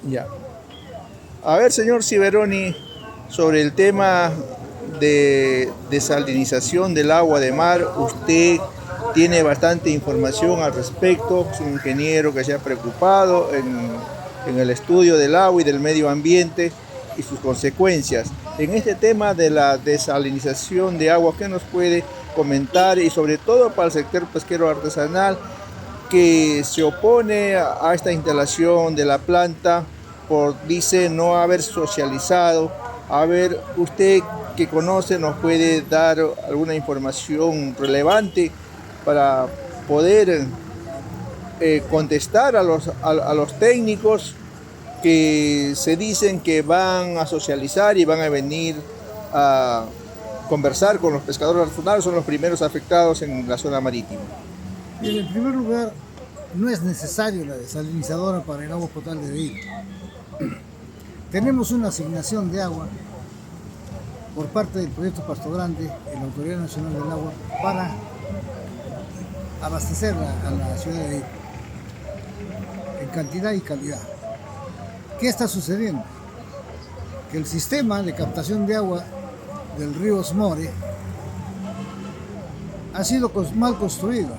Ya. A ver, señor Ciberoni, sobre el tema de desalinización del agua de mar, usted tiene bastante información al respecto, es un ingeniero que se ha preocupado en el estudio del agua y del medio ambiente y sus consecuencias. En este tema de la desalinización de agua, ¿qué nos puede comentar? Y sobre todo para el sector pesquero artesanal, que se opone a esta instalación de la planta por, dice, no haber socializado. A ver, usted que conoce nos puede dar alguna información relevante para poder contestar a los técnicos que se dicen que van a socializar y van a venir a conversar con los pescadores artesanales, son los primeros afectados en la zona marítima. Bien, en primer lugar, no es necesario la desalinizadora para el agua potable de Hilo. Tenemos una asignación de agua por parte del proyecto Pasto Grande en la Autoridad Nacional del Agua para abastecer a la ciudad de Hilo en cantidad y calidad. ¿Qué está sucediendo? Que el sistema de captación de agua del río Osmore ha sido mal construido.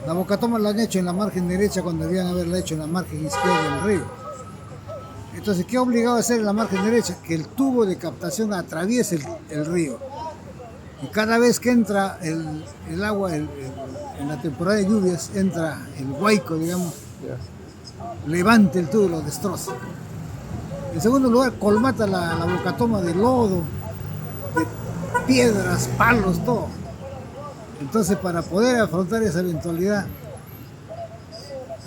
La bocatoma la han hecho en la margen derecha cuando debían haberla hecho en la margen izquierda del río. Entonces, ¿qué ha obligado a hacer en la margen derecha? Que el tubo de captación atraviese el río. Y cada vez que entra el agua, en la temporada de lluvias, entra el huaico, digamos, levanta el tubo y lo destroza. En segundo lugar, colmata la bocatoma de lodo, de piedras, palos, todo. Entonces, para poder afrontar esa eventualidad,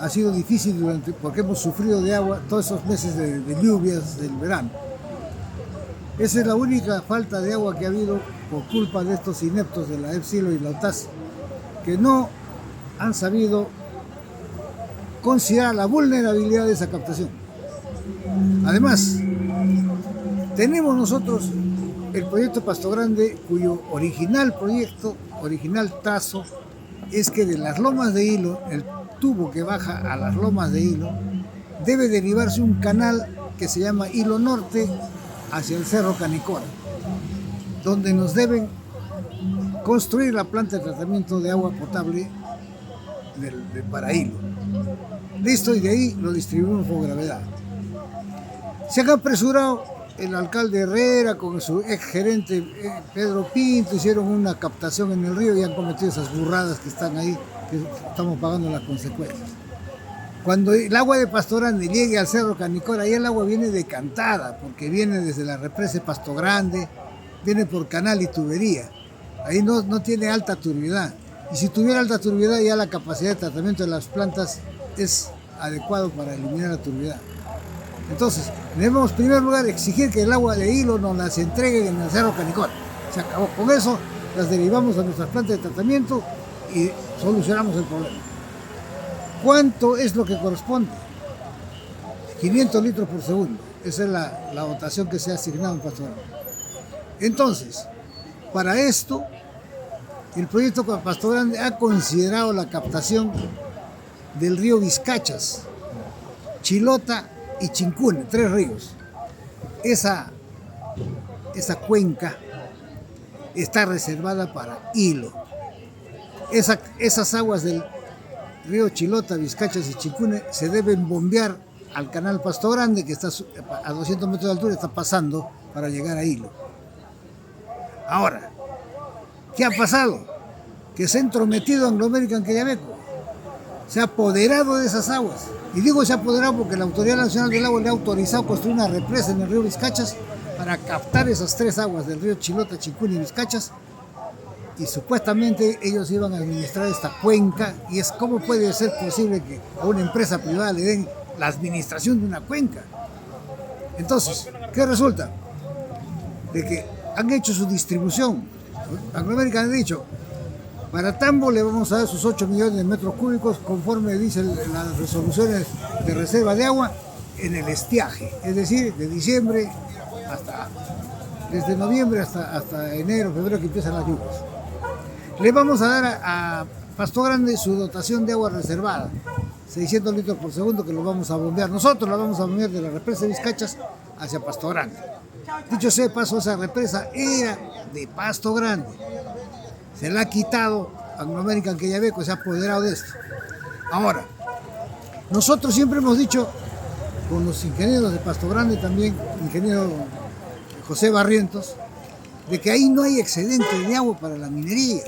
ha sido difícil porque hemos sufrido de agua todos esos meses de lluvias del verano. Esa es la única falta de agua que ha habido por culpa de estos ineptos de la EPSILO y la OTAS, que no han sabido considerar la vulnerabilidad de esa captación. Además, tenemos nosotros el proyecto Pasto Grande, cuyo original trazo, es que de las lomas de Hilo, el tubo que baja a las lomas de Hilo, debe derivarse un canal que se llama Hilo Norte hacia el Cerro Canicora, donde nos deben construir la planta de tratamiento de agua potable para Hilo. Listo, y de ahí lo distribuimos por gravedad. Se han apresurado el alcalde Herrera con su ex gerente Pedro Pinto, hicieron una captación en el río y han cometido esas burradas que están ahí, que estamos pagando las consecuencias. Cuando el agua de Pasto Grande llegue al Cerro Canicora, ahí el agua viene decantada, porque viene desde la represa de Pasto Grande, viene por canal y tubería. Ahí no tiene alta turbidez. Y si tuviera alta turbidez, ya la capacidad de tratamiento de las plantas es adecuado para eliminar la turbidez. Entonces, debemos en primer lugar exigir que el agua de Hilo nos las entreguen en el Cerro Canicora. Se acabó. Con eso las derivamos a nuestras plantas de tratamiento y solucionamos el problema. ¿Cuánto es lo que corresponde? 500 litros por segundo. Esa es la dotación que se ha asignado en Pasto Grande. Entonces, para esto, el proyecto Pasto Grande ha considerado la captación del río Vizcachas, Chilota y Chincune, 3 ríos. Esa cuenca está reservada para Hilo. Esas aguas del río Chilota, Vizcachas y Chincune se deben bombear al canal Pasto Grande, que está a 200 metros de altura, está pasando para llegar a Hilo. Ahora, ¿qué ha pasado? Que se ha entrometido Anglo American Quellaveco, se ha apoderado de esas aguas. Y digo se ha apoderado porque la Autoridad Nacional del Agua le ha autorizado construir una represa en el río Vizcachas para captar esas 3 aguas del río Chilota, Chincune y Vizcachas. Y supuestamente ellos iban a administrar esta cuenca. Y es cómo puede ser posible que a una empresa privada le den la administración de una cuenca. Entonces, ¿qué resulta? De que han hecho su distribución. Anglo American ha dicho: para Tambo le vamos a dar sus 8 millones de metros cúbicos conforme dicen las resoluciones de reserva de agua en el estiaje, es decir, de diciembre desde noviembre hasta enero, febrero, que empiezan las lluvias. Le vamos a dar a Pasto Grande su dotación de agua reservada, 600 litros por segundo que lo vamos a bombear. Nosotros lo vamos a bombear de la represa de Vizcachas hacia Pasto Grande. Dicho sea de paso, esa represa era de Pasto Grande. Se la ha quitado Anglo American Quellaveco, se ha apoderado de esto. Ahora, nosotros siempre hemos dicho, con los ingenieros de Pasto Grande también, ingeniero José Barrientos, de que ahí no hay excedente de agua para la minería.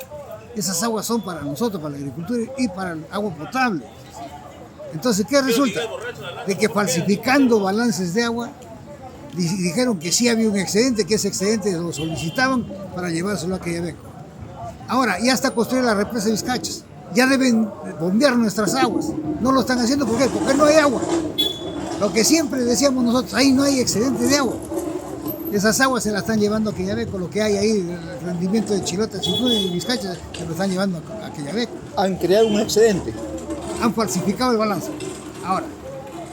Esas aguas son para nosotros, para la agricultura y para el agua potable. Entonces, ¿qué resulta? De que falsificando balances de agua, dijeron que sí había un excedente, que ese excedente lo solicitaban para llevárselo a Quellaveco. Ahora, ya está construida la represa de Vizcachas. Ya deben bombear nuestras aguas. No lo están haciendo, ¿por qué? Porque no hay agua. Lo que siempre decíamos nosotros, ahí no hay excedente de agua. Esas aguas se las están llevando a Quellaveco, lo que hay ahí, el rendimiento de Chilota, Chicuna y Vizcachas, se lo están llevando a Quellaveco. Han creado un excedente. Han falsificado el balance. Ahora,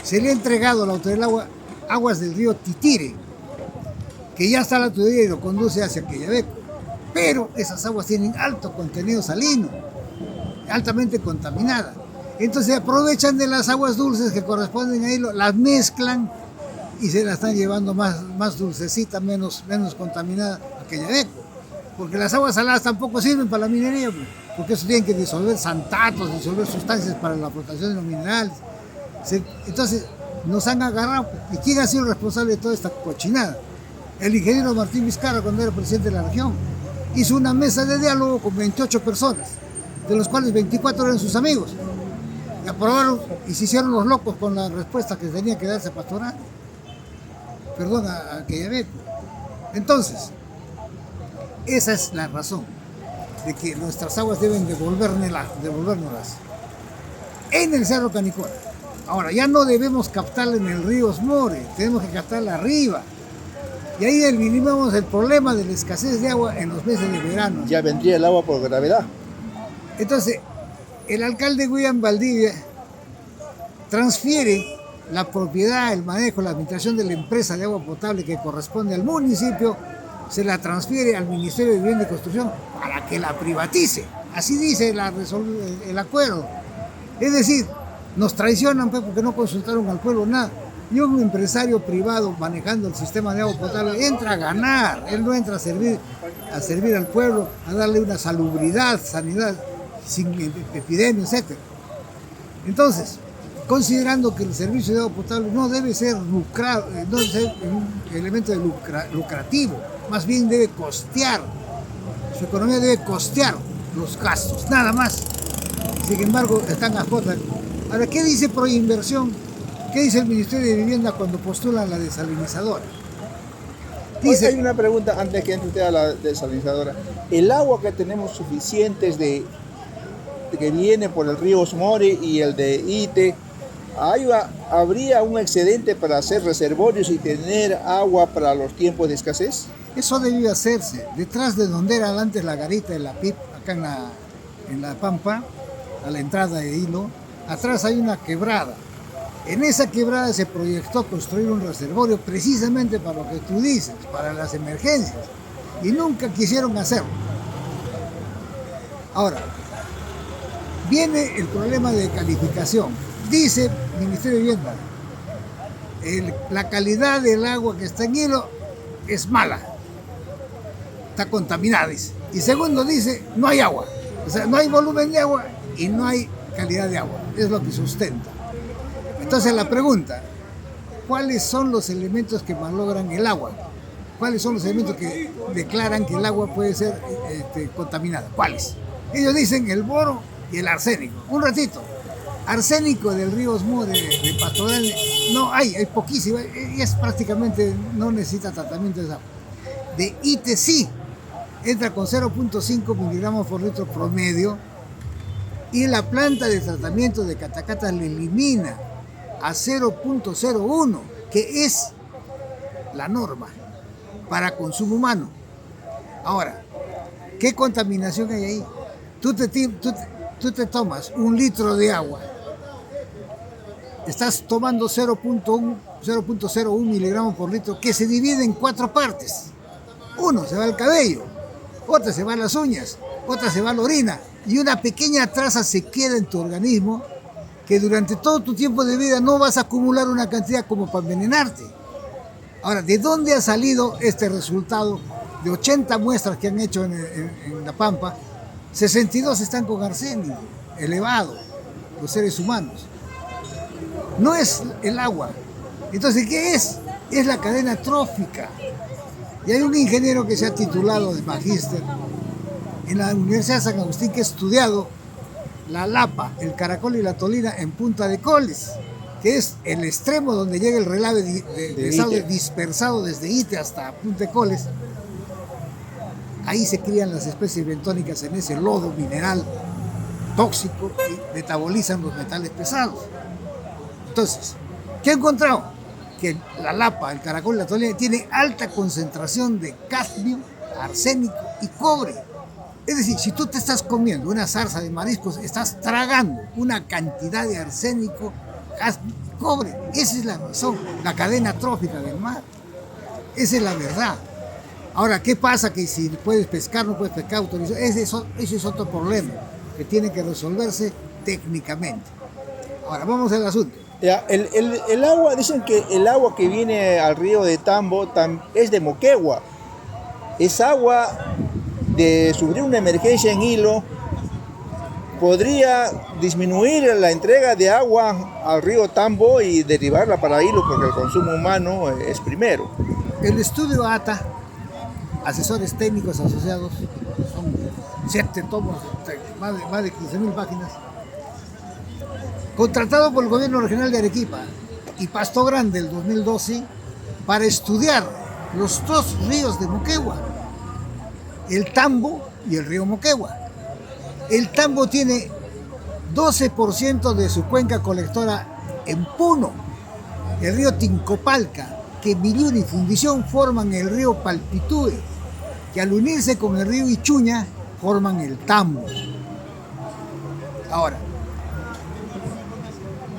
se le ha entregado a la Autoridad del Agua aguas del río Titire, que ya está la tubería y lo conduce hacia Quellaveco. Pero esas aguas tienen alto contenido salino, altamente contaminada. Entonces aprovechan de las aguas dulces que corresponden ahí, las mezclan y se las están llevando más dulcecita, menos contaminada a Quellaveco. Porque las aguas saladas tampoco sirven para la minería, porque eso tienen que disolver santatos, disolver sustancias para la flotación de los minerales. Entonces nos han agarrado. ¿Y quién ha sido responsable de toda esta cochinada? El ingeniero Martín Vizcarra, cuando era presidente de la región, hizo una mesa de diálogo con 28 personas, de los cuales 24 eran sus amigos. Y aprobaron y se hicieron los locos con la respuesta que tenía que darse a Pasto Grande. Perdón, a Quellaveco. Entonces, esa es la razón de que nuestras aguas deben devolvérnoslas en el Cerro Canicora. Ahora, ya no debemos captarla en el río Osmore, tenemos que captarla arriba. Y ahí eliminamos el problema de la escasez de agua en los meses de verano. Ya vendría el agua por gravedad. Entonces, el alcalde William Valdivia transfiere la propiedad, el manejo, la administración de la empresa de agua potable que corresponde al municipio, se la transfiere al Ministerio de Vivienda y Construcción para que la privatice. Así dice el acuerdo. Es decir, nos traicionan porque no consultaron al pueblo nada. Y un empresario privado manejando el sistema de agua potable entra a ganar, él no entra a servir al pueblo, a darle una salubridad, sanidad, sin epidemia, etc. Entonces, considerando que el servicio de agua potable no debe ser un elemento lucrativo, más bien debe costear, su economía debe costear los gastos, nada más. Sin embargo, están a jota. Ahora, ¿qué dice Proinversión? ¿Qué dice el Ministerio de Vivienda cuando postulan la desalinizadora? Dice, hay una pregunta antes que entre usted a la desalinizadora. El agua que tenemos suficientes que viene por el río Osmore y el de Ite, ¿habría un excedente para hacer reservorios y tener agua para los tiempos de escasez? Eso debió hacerse. Detrás de donde era antes la garita de la PIP, acá en la Pampa, a la entrada de Hilo, atrás hay una quebrada. En esa quebrada se proyectó construir un reservorio precisamente para lo que tú dices, para las emergencias, y nunca quisieron hacerlo. Ahora, viene el problema de calificación. Dice el Ministerio de Vivienda, la calidad del agua que está en Hilo es mala, está contaminada, dice. Y segundo, dice, no hay agua, o sea, no hay volumen de agua y no hay calidad de agua, es lo que sustenta. Entonces la pregunta, ¿cuáles son los elementos que malogran el agua? ¿Cuáles son los elementos que declaran que el agua puede ser contaminada? ¿Cuáles? Ellos dicen el boro y el arsénico. Un ratito, arsénico del río Osmore, de Pasto Grande, no hay poquísimo, es prácticamente, no necesita tratamiento de esa agua. De Ite sí, entra con 0.5 miligramos por litro promedio, y la planta de tratamiento de Catacata le elimina a 0.01, que es la norma para consumo humano. Ahora, ¿qué contaminación hay ahí? Tú te tomas un litro de agua, estás tomando 0.01 miligramos por litro, que se divide en 4 partes. Uno se va al cabello, otra se va a las uñas, otra se va a la orina, y una pequeña traza se queda en tu organismo que durante todo tu tiempo de vida no vas a acumular una cantidad como para envenenarte. Ahora, ¿de dónde ha salido este resultado? De 80 muestras que han hecho en La Pampa, 62 están con arsénico elevado, los seres humanos. No es el agua. Entonces, ¿qué es? Es la cadena trófica. Y hay un ingeniero que se ha titulado de magíster en la Universidad de San Agustín que ha estudiado la lapa, el caracol y la tolina en Punta de Coles, que es el extremo donde llega el relave de sal dispersado desde Ite hasta Punta de Coles. Ahí se crían las especies bentónicas en ese lodo mineral tóxico y metabolizan los metales pesados. Entonces, ¿qué he encontrado? Que la lapa, el caracol y la tolina tiene alta concentración de cadmio, arsénico y cobre. Es decir, si tú te estás comiendo una zarza de mariscos, estás tragando una cantidad de arsénico, cadmio y cobre. Esa es la razón, la cadena trófica del mar. Esa es la verdad. Ahora, ¿qué pasa? Que si puedes pescar, no puedes pescar autorizado. Ese es otro problema que tiene que resolverse técnicamente. Ahora, vamos al asunto. Ya, el agua, dicen que el agua que viene al río de Tambo es de Moquegua. Es agua de sufrir una emergencia en Hilo. Podría disminuir la entrega de agua al río Tambo y derivarla para Hilo porque el consumo humano es primero. El estudio ATA, asesores técnicos asociados, son 7 tomos, más de 15.000 páginas, contratado por el gobierno regional de Arequipa y Pasto Grande del 2012 para estudiar los 2 ríos de Moquegua, el Tambo y el río Moquegua. El Tambo tiene 12% de su cuenca colectora en Puno. El río Tincopalca, Quemillún y Fundición forman el río Palpitue, que al unirse con el río Ichuña forman el Tambo. Ahora,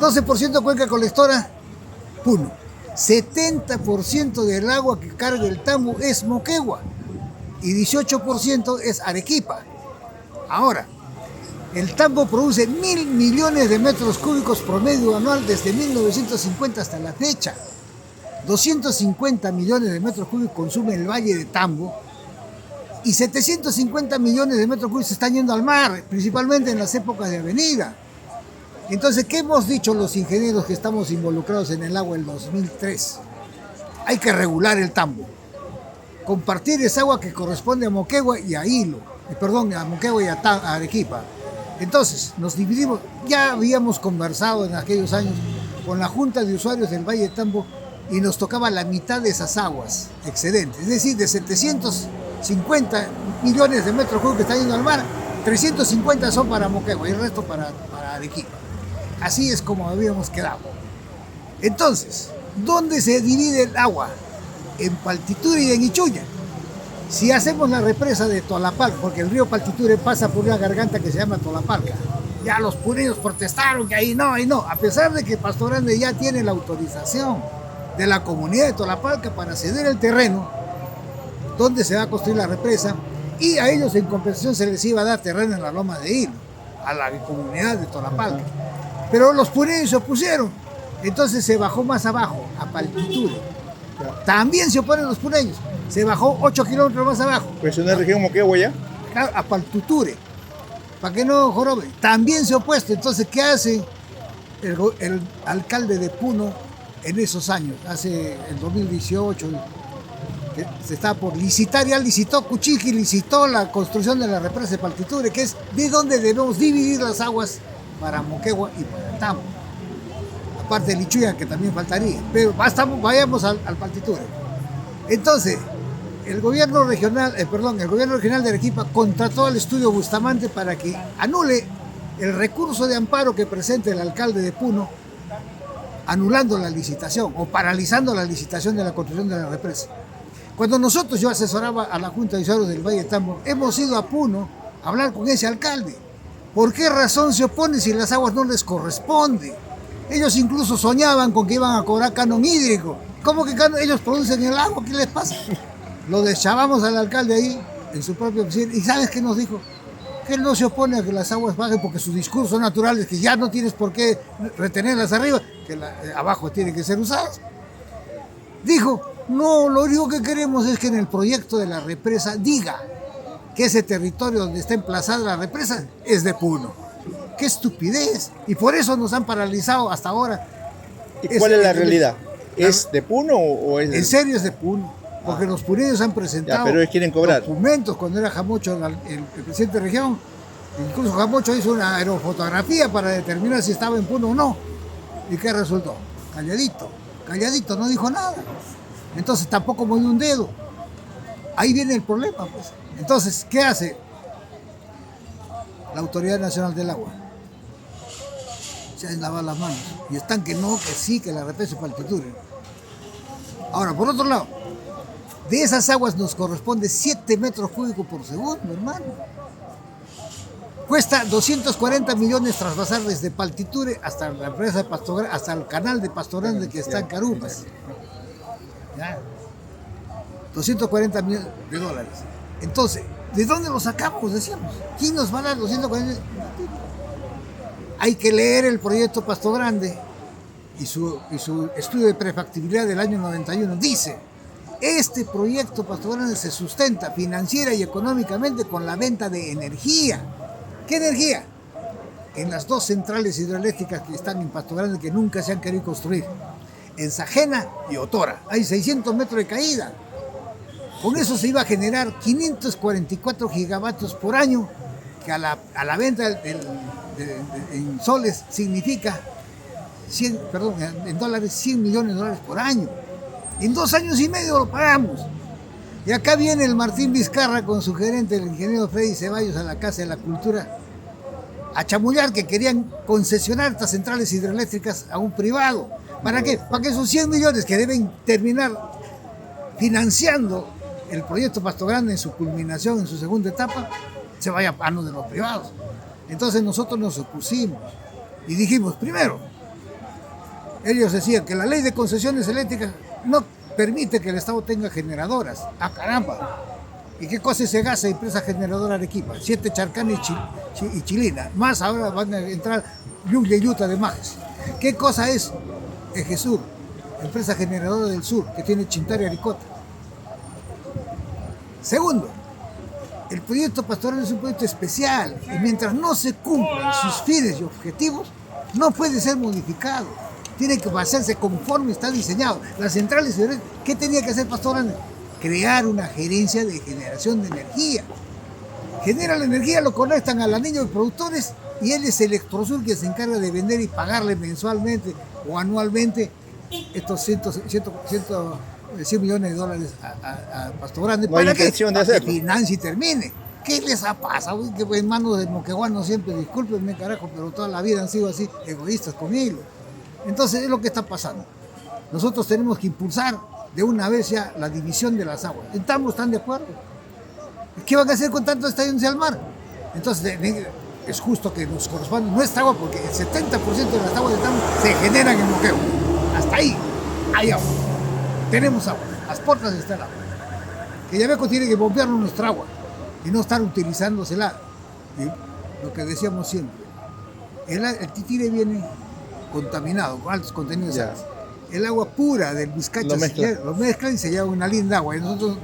12% cuenca colectora, Puno. 70% del agua que carga el Tambo es Moquegua y 18% es Arequipa. Ahora, el Tambo produce 1.000 millones de metros cúbicos promedio anual desde 1950 hasta la fecha. 250 millones de metros cúbicos consume el valle de Tambo y 750 millones de metros cúbicos se están yendo al mar, principalmente en las épocas de avenida. Entonces, ¿qué hemos dicho los ingenieros que estamos involucrados en el agua en 2003? Hay que regular el Tambo. Compartir esa agua que corresponde a Moquegua y a Hilo, a Moquegua y a Arequipa. Entonces, nos dividimos. Ya habíamos conversado en aquellos años con la Junta de Usuarios del Valle de Tambo y nos tocaba la mitad de esas aguas excedentes. Es decir, de 750 millones de metros cúbicos que están yendo al mar, 350 son para Moquegua y el resto para Arequipa. Así es como habíamos quedado. Entonces, ¿dónde se divide el agua? En Paltiture y en Ichuña. Si hacemos la represa de Tolapalca, porque el río Paltiture pasa por una garganta que se llama Tolapalca, ya los puneños protestaron que ahí no, a pesar de que Pasto Grande ya tiene la autorización de la comunidad de Tolapalca para ceder el terreno donde se va a construir la represa, y a ellos en compensación se les iba a dar terreno en la loma de Hilo, a la comunidad de Tolapalca. Pero los puneños se opusieron, entonces se bajó más abajo, a Paltiture. También se oponen los puneños, se bajó 8 kilómetros más abajo. Pues una región Moquegua ya. Claro, a Paltiture, para que no jorobe. También se ha opuesto. Entonces, ¿qué hace el alcalde de Puno en esos años? Hace el 2018, que se está por licitar, ya licitó Cuchiqui, licitó la construcción de la represa de Paltiture, que es de donde debemos dividir las aguas para Moquegua y para Tambo. Aparte de Ichuña, que también faltaría, pero vayamos al Paltiture. Entonces, el gobierno regional de Arequipa contrató al estudio Bustamante para que anule el recurso de amparo que presenta el alcalde de Puno, anulando la licitación o paralizando la licitación de la construcción de la represa. Cuando yo asesoraba a la Junta de Usuarios del Valle de Tambo, hemos ido a Puno a hablar con ese alcalde. ¿Por qué razón se opone si las aguas no les corresponden? Ellos incluso soñaban con que iban a cobrar canon hídrico. ¿Cómo que ellos producen el agua? ¿Qué les pasa? Lo deschavamos al alcalde ahí, en su propia oficina. ¿Y sabes qué nos dijo? que él no se opone a que las aguas bajen porque su discurso natural es que ya no tienes por qué retenerlas arriba, que abajo tienen que ser usadas. Dijo, no, lo único que queremos es que en el proyecto de la represa diga que ese territorio donde está emplazada la represa es de Puno. ¡Qué estupidez! Y por eso nos han paralizado hasta ahora. ¿Y cuál es la realidad? ¿Es de Puno o es de...? En serio es de Puno, porque los puneños han presentado Ya, pero ellos quieren cobrar documentos cuando era Jamocho el presidente de región. Incluso Jamocho hizo una aerofotografía para determinar si estaba en Puno o no. ¿Y qué resultó? Calladito, no dijo nada. Entonces tampoco movió un dedo. Ahí viene el problema, pues. Entonces, ¿qué hace la Autoridad Nacional del Agua? Se han lavado las manos. Y están que no, que sí, que la represa es Paltiture. Ahora, por otro lado, de esas aguas nos corresponde 7 metros cúbicos por segundo, hermano. Cuesta 240 millones trasvasar desde Paltiture hasta la empresa de Pasto Grande, hasta el canal de Pasto Grande que está en Carupas. ¿Ya? 240 millones de dólares. Entonces, ¿de dónde lo sacamos? Decíamos. ¿Quién nos va a dar 240? Hay que leer el proyecto Pasto Grande y su estudio de prefactibilidad del año 91. Dice, este proyecto Pasto Grande se sustenta financiera y económicamente con la venta de energía. ¿Qué energía? En las 2 centrales hidroeléctricas que están en Pasto Grande que nunca se han querido construir. En Sajena y Otora. Hay 600 metros de caída. Con eso se iba a generar 544 gigavatios por año, que a la venta en soles significa, en dólares, 100 millones de dólares por año. En 2 años y medio lo pagamos. Y acá viene el Martín Vizcarra con su gerente, el ingeniero Freddy Ceballos, a la Casa de la Cultura, a chamullar que querían concesionar estas centrales hidroeléctricas a un privado. ¿Para qué? Para que esos 100 millones que deben terminar financiando el proyecto Pasto Grande en su culminación, en su segunda etapa, se vaya a manos de los privados. Entonces nosotros nos opusimos y dijimos, primero, ellos decían que la ley de concesiones eléctricas no permite que el Estado tenga generadoras. ¡Ah, caramba! ¿Y qué cosa es Egasa, empresa generadora Arequipa? 7 Charcani y Chilina. Más ahora van a entrar Yucla y Yuta de Majes. ¿Qué cosa es Ejesur, empresa generadora del sur, que tiene Chintari y Aricota? Segundo, el proyecto pastoral es un proyecto especial y mientras no se cumplan sus fines y objetivos, no puede ser modificado. Tiene que hacerse conforme está diseñado. Las centrales, ¿qué tenía que hacer Pasto Grande? Crear una gerencia de generación de energía. Genera la energía, lo conectan al anillo de productores y él es Electrosur que se encarga de vender y pagarle mensualmente o anualmente estos 100 millones de dólares a Pasto Grande no hay para que financie y termine. ¿Qué les ha pasado? Que en manos de moqueguanos siempre, discúlpenme carajo, pero toda la vida han sido así, egoístas conmigo. Entonces es lo que está pasando. Nosotros tenemos que impulsar de una vez ya la división de las aguas. ¿Están de acuerdo? ¿Qué van a hacer con tanto estallándose al mar? Entonces es justo que nos corresponde nuestra agua porque el 70% de las aguas de Tamo se generan en moqueo. Hasta ahí hay agua. Tenemos agua. A las puertas está el agua. Que Yabeco tiene que bombearnos nuestra agua y no estar utilizándosela. Lo que decíamos siempre. El Titire viene contaminado, con altos contenidos de sales. El agua pura del Vizcacha lo mezclan y se lleva una linda agua. Y nosotros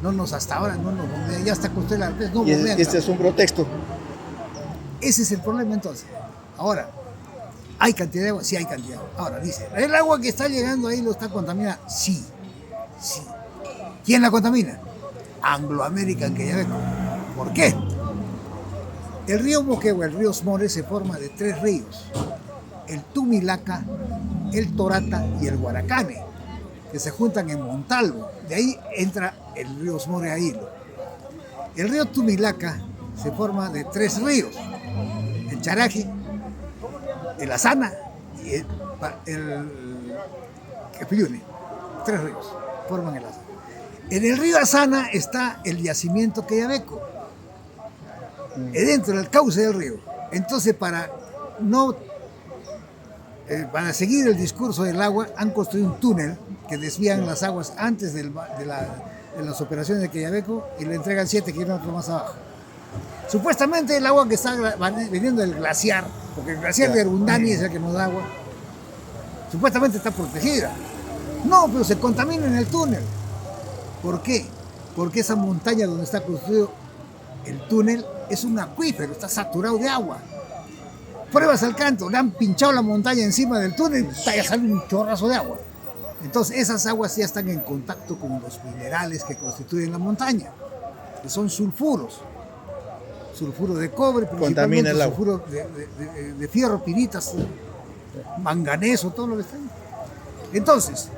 no nos hasta ahora, no nos bombean. Ya está construida la represa, no bombean. Y este es un pretexto. Ese es el problema entonces. Ahora, ¿hay cantidad de agua? Sí hay cantidad de agua. Ahora, dice, ¿el agua que está llegando ahí lo está contaminada? Sí. ¿Quién la contamina? Anglo American que Yabeco. ¿Por qué? El río Moquegua, el río Smore, se forma de 3 ríos. El Tumilaca, el Torata y el Guaracane, que se juntan en Montalvo. De ahí entra el río Smore a Hilo. El río Tumilaca se forma de 3 ríos. El Charaji, el Asana y el Quepiyune. 3 ríos forman el Asana. En el río Asana está el yacimiento Queyabeco, dentro del cauce del río. Entonces, para seguir el discurso del agua, han construido un túnel que desvían las aguas antes de las operaciones de Queyabeco y le entregan 7 kilómetros más abajo. Supuestamente el agua que está viniendo del glaciar, porque el glaciar de Arundani es el que nos da agua, supuestamente está protegida. No, pero se contamina en el túnel. ¿Por qué? Porque esa montaña donde está construido el túnel es un acuífero, está saturado de agua. Pruebas al canto, le han pinchado la montaña encima del túnel, ya sale un chorrazo de agua. Entonces esas aguas ya están en contacto con los minerales que constituyen la montaña, que son sulfuros. Sulfuro de cobre, Contamina el agua. sulfuro de fierro, piritas, manganeso, todo lo que está ahí. Entonces,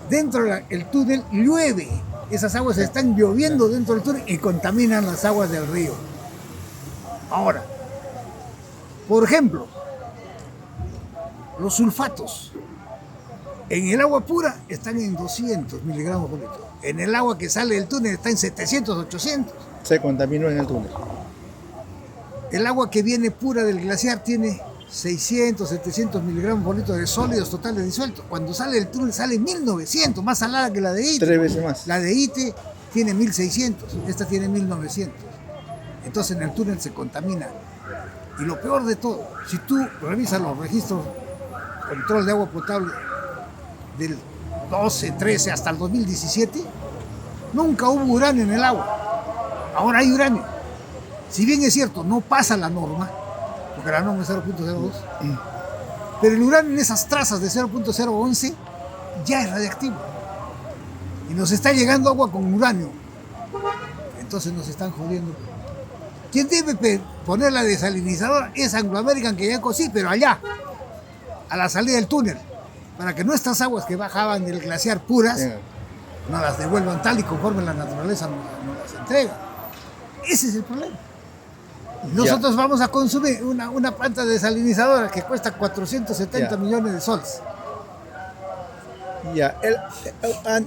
dentro del túnel llueve. Esas aguas están lloviendo dentro del túnel y contaminan las aguas del río. Ahora, por ejemplo, los sulfatos en el agua pura están en 200 miligramos por litro. En el agua que sale del túnel está en 700, 800. Se contaminó en el túnel. El agua que viene pura del glaciar tiene 600, 700 miligramos por litro de sólidos totales disueltos. Cuando sale del túnel sale 1900, más salada que la de Ite. 3 veces más. La de Ite tiene 1600, esta tiene 1900. Entonces en el túnel se contamina. Y lo peor de todo, si tú revisas los registros de control de agua potable del 12, 13 hasta el 2017, nunca hubo uranio en el agua. Ahora hay uranio. Si bien es cierto, no pasa la norma, porque la norma es 0.02, pero el uranio en esas trazas de 0.011 ya es radiactivo. Y nos está llegando agua con uranio. Entonces nos están jodiendo. ¿Quién debe poner la desalinizadora? Es Anglo American, que ya sí, pero allá, a la salida del túnel, para que nuestras aguas que bajaban del glaciar puras, no las devuelvan tal y conforme la naturaleza nos las entrega. Ese es el problema. Nosotros vamos a consumir una planta desalinizadora que cuesta 470 millones de soles. Ya,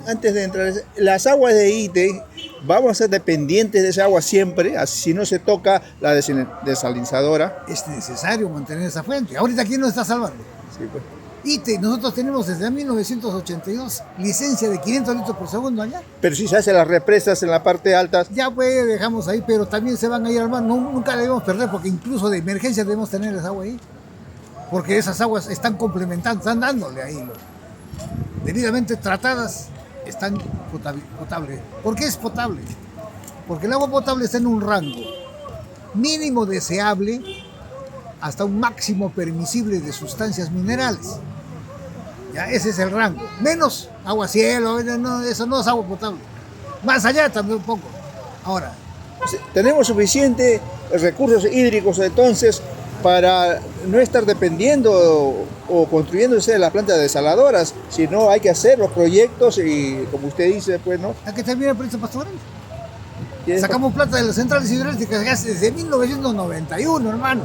antes de entrar, las aguas de Ite, vamos a ser dependientes de esa agua siempre, si no se toca la desalinizadora. Es necesario mantener esa fuente. Ahorita, ¿quién nos está salvando? Sí, pues. Ite, nosotros tenemos desde 1982 licencia de 500 litros por segundo allá. Pero si se hacen las represas en la parte alta. Ya pues dejamos ahí, pero también se van a ir al mar. Nunca la debemos perder, porque incluso de emergencia debemos tener esa agua ahí. Porque esas aguas están complementando, están dándole ahí. Debidamente tratadas, están potables. ¿Por qué es potable? Porque el agua potable está en un rango mínimo deseable hasta un máximo permisible de sustancias minerales. Ya, ese es el rango. Menos agua cielo, no, eso no es agua potable. Más allá también un poco. Ahora, tenemos suficientes recursos hídricos entonces para no estar dependiendo o construyéndose las plantas desaladoras, sino hay que hacer los proyectos y, como usted dice, pues, ¿no? ¿A qué termina el proyecto pastoral? Sacamos plata de las centrales hidroeléctricas desde 1991, hermano.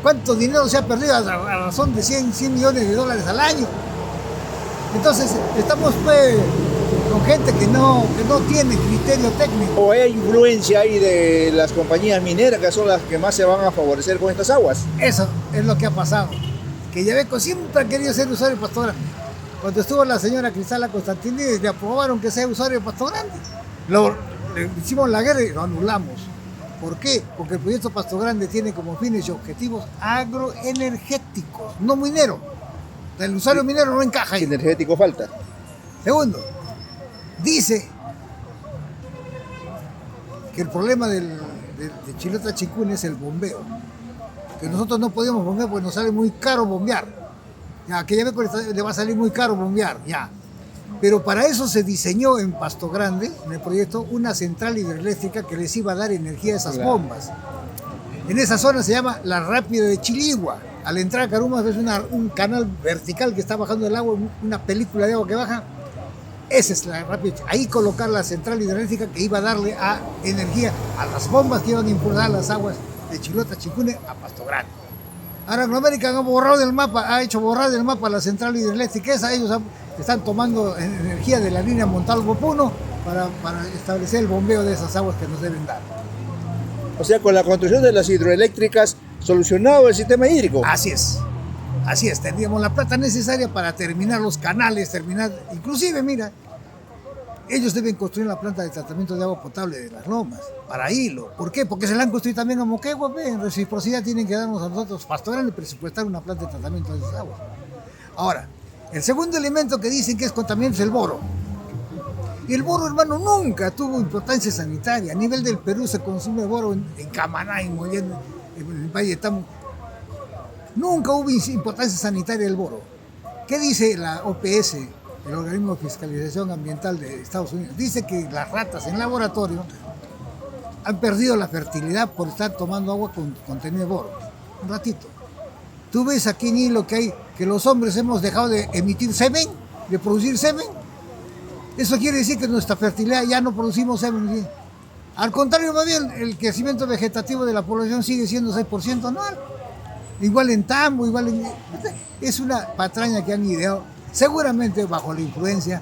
¿Cuánto dinero se ha perdido a razón de 100 millones de dólares al año? Entonces, estamos pues con gente que no tiene criterio técnico. ¿O hay influencia ahí de las compañías mineras, que son las que más se van a favorecer con estas aguas? Eso es lo que ha pasado. Que Yabeco siempre ha querido ser usuario de Pasto Grande. Cuando estuvo la señora Cristala Constantini, le aprobaron que sea usuario de Pasto Grande. Le hicimos la guerra y lo anulamos. ¿Por qué? Porque el proyecto Pasto Grande tiene como fines y objetivos agroenergéticos, no minero. El usuario minero no encaja ahí. Energético falta. Segundo, dice que el problema de Chilota Chicún es el bombeo. Que nosotros no podíamos bombear porque nos sale muy caro bombear. Ya, que ya le va a salir muy caro bombear, ya. Pero para eso se diseñó en Pasto Grande, en el proyecto, una central hidroeléctrica que les iba a dar energía a esas bombas. En esa zona se llama la Rápida de Chiligua. Al entrar a Carumas ves un canal vertical que está bajando el agua, una película de agua que baja. Esa es la Rápida. Ahí colocar la central hidroeléctrica que iba a darle energía a las bombas que iban a impulsar las aguas de Chilota Chicune a Pasto Grande. Ahora Anglo American ha hecho borrar del mapa la central hidroeléctrica esa. Ellos están tomando energía de la línea Montalvo-Puno para establecer el bombeo de esas aguas que nos deben dar. O sea, con la construcción de las hidroeléctricas, solucionado el sistema hídrico. Así es, tendríamos la plata necesaria para terminar los canales, inclusive, mira, ellos deben construir la planta de tratamiento de agua potable de Las Lomas, para hilo. ¿Por qué? Porque se la han construido también a Moquegua, en reciprocidad tienen que darnos a nosotros, Pasto Grande, presupuestar una planta de tratamiento de esas aguas. Ahora, el segundo elemento que dicen que es contaminante es el boro. Y el boro, hermano, nunca tuvo importancia sanitaria. A nivel del Perú se consume boro en Camaná, en Mollén, en el Valle de Tamo. Nunca hubo importancia sanitaria del boro. ¿Qué dice la OPS, el Organismo de Fiscalización Ambiental de Estados Unidos? Dice que las ratas en laboratorio han perdido la fertilidad por estar tomando agua con contenido de boro. Un ratito. Tú ves aquí en Hilo que hay que los hombres hemos dejado de emitir semen, de producir semen. Eso quiere decir que nuestra fertilidad ya no producimos semen. ¿Sí? Al contrario, más bien, el crecimiento vegetativo de la población sigue siendo 6% anual. Igual en Tambo, igual en... Es una patraña que han ideado, seguramente bajo la influencia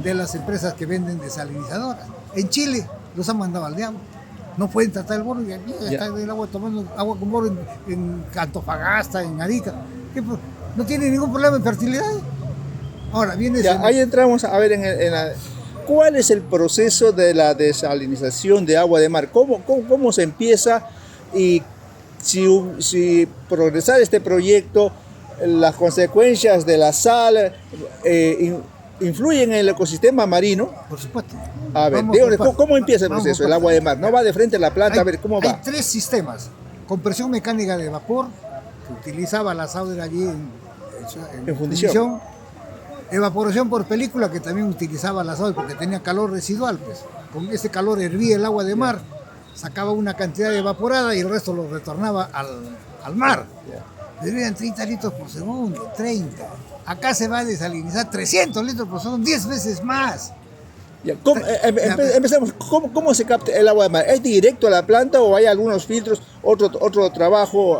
de las empresas que venden desalinizadoras. En Chile los han mandado al diablo. No pueden tratar el boro y aquí está el agua tomando agua con boro en Antofagasta, en Arica. No tiene ningún problema en fertilidad. Ahora viene... Ahí entramos a ver ¿cuál es el proceso de la desalinización de agua de mar? ¿Cómo se empieza? Y si progresar este proyecto, las consecuencias de la sal influyen en el ecosistema marino. Por supuesto. A ver, ¿cómo empieza el proceso? El agua de mar, ¿no va de frente a la planta? A ver, ¿cómo va? Hay 3 sistemas. Compresión mecánica de vapor, que utilizaba la Sauder allí en fundición. Evaporación por película, que también utilizaba la Sauder porque tenía calor residual. Pues. Con ese calor hervía el agua de mar, sacaba una cantidad evaporada y el resto lo retornaba al mar. Hervían 30 litros por segundo, 30. Acá se va a desalinizar 300 litros por segundo, 10 veces más. Empecemos. ¿Cómo se capta el agua de mar? ¿Es directo a la planta o hay algunos filtros, otro trabajo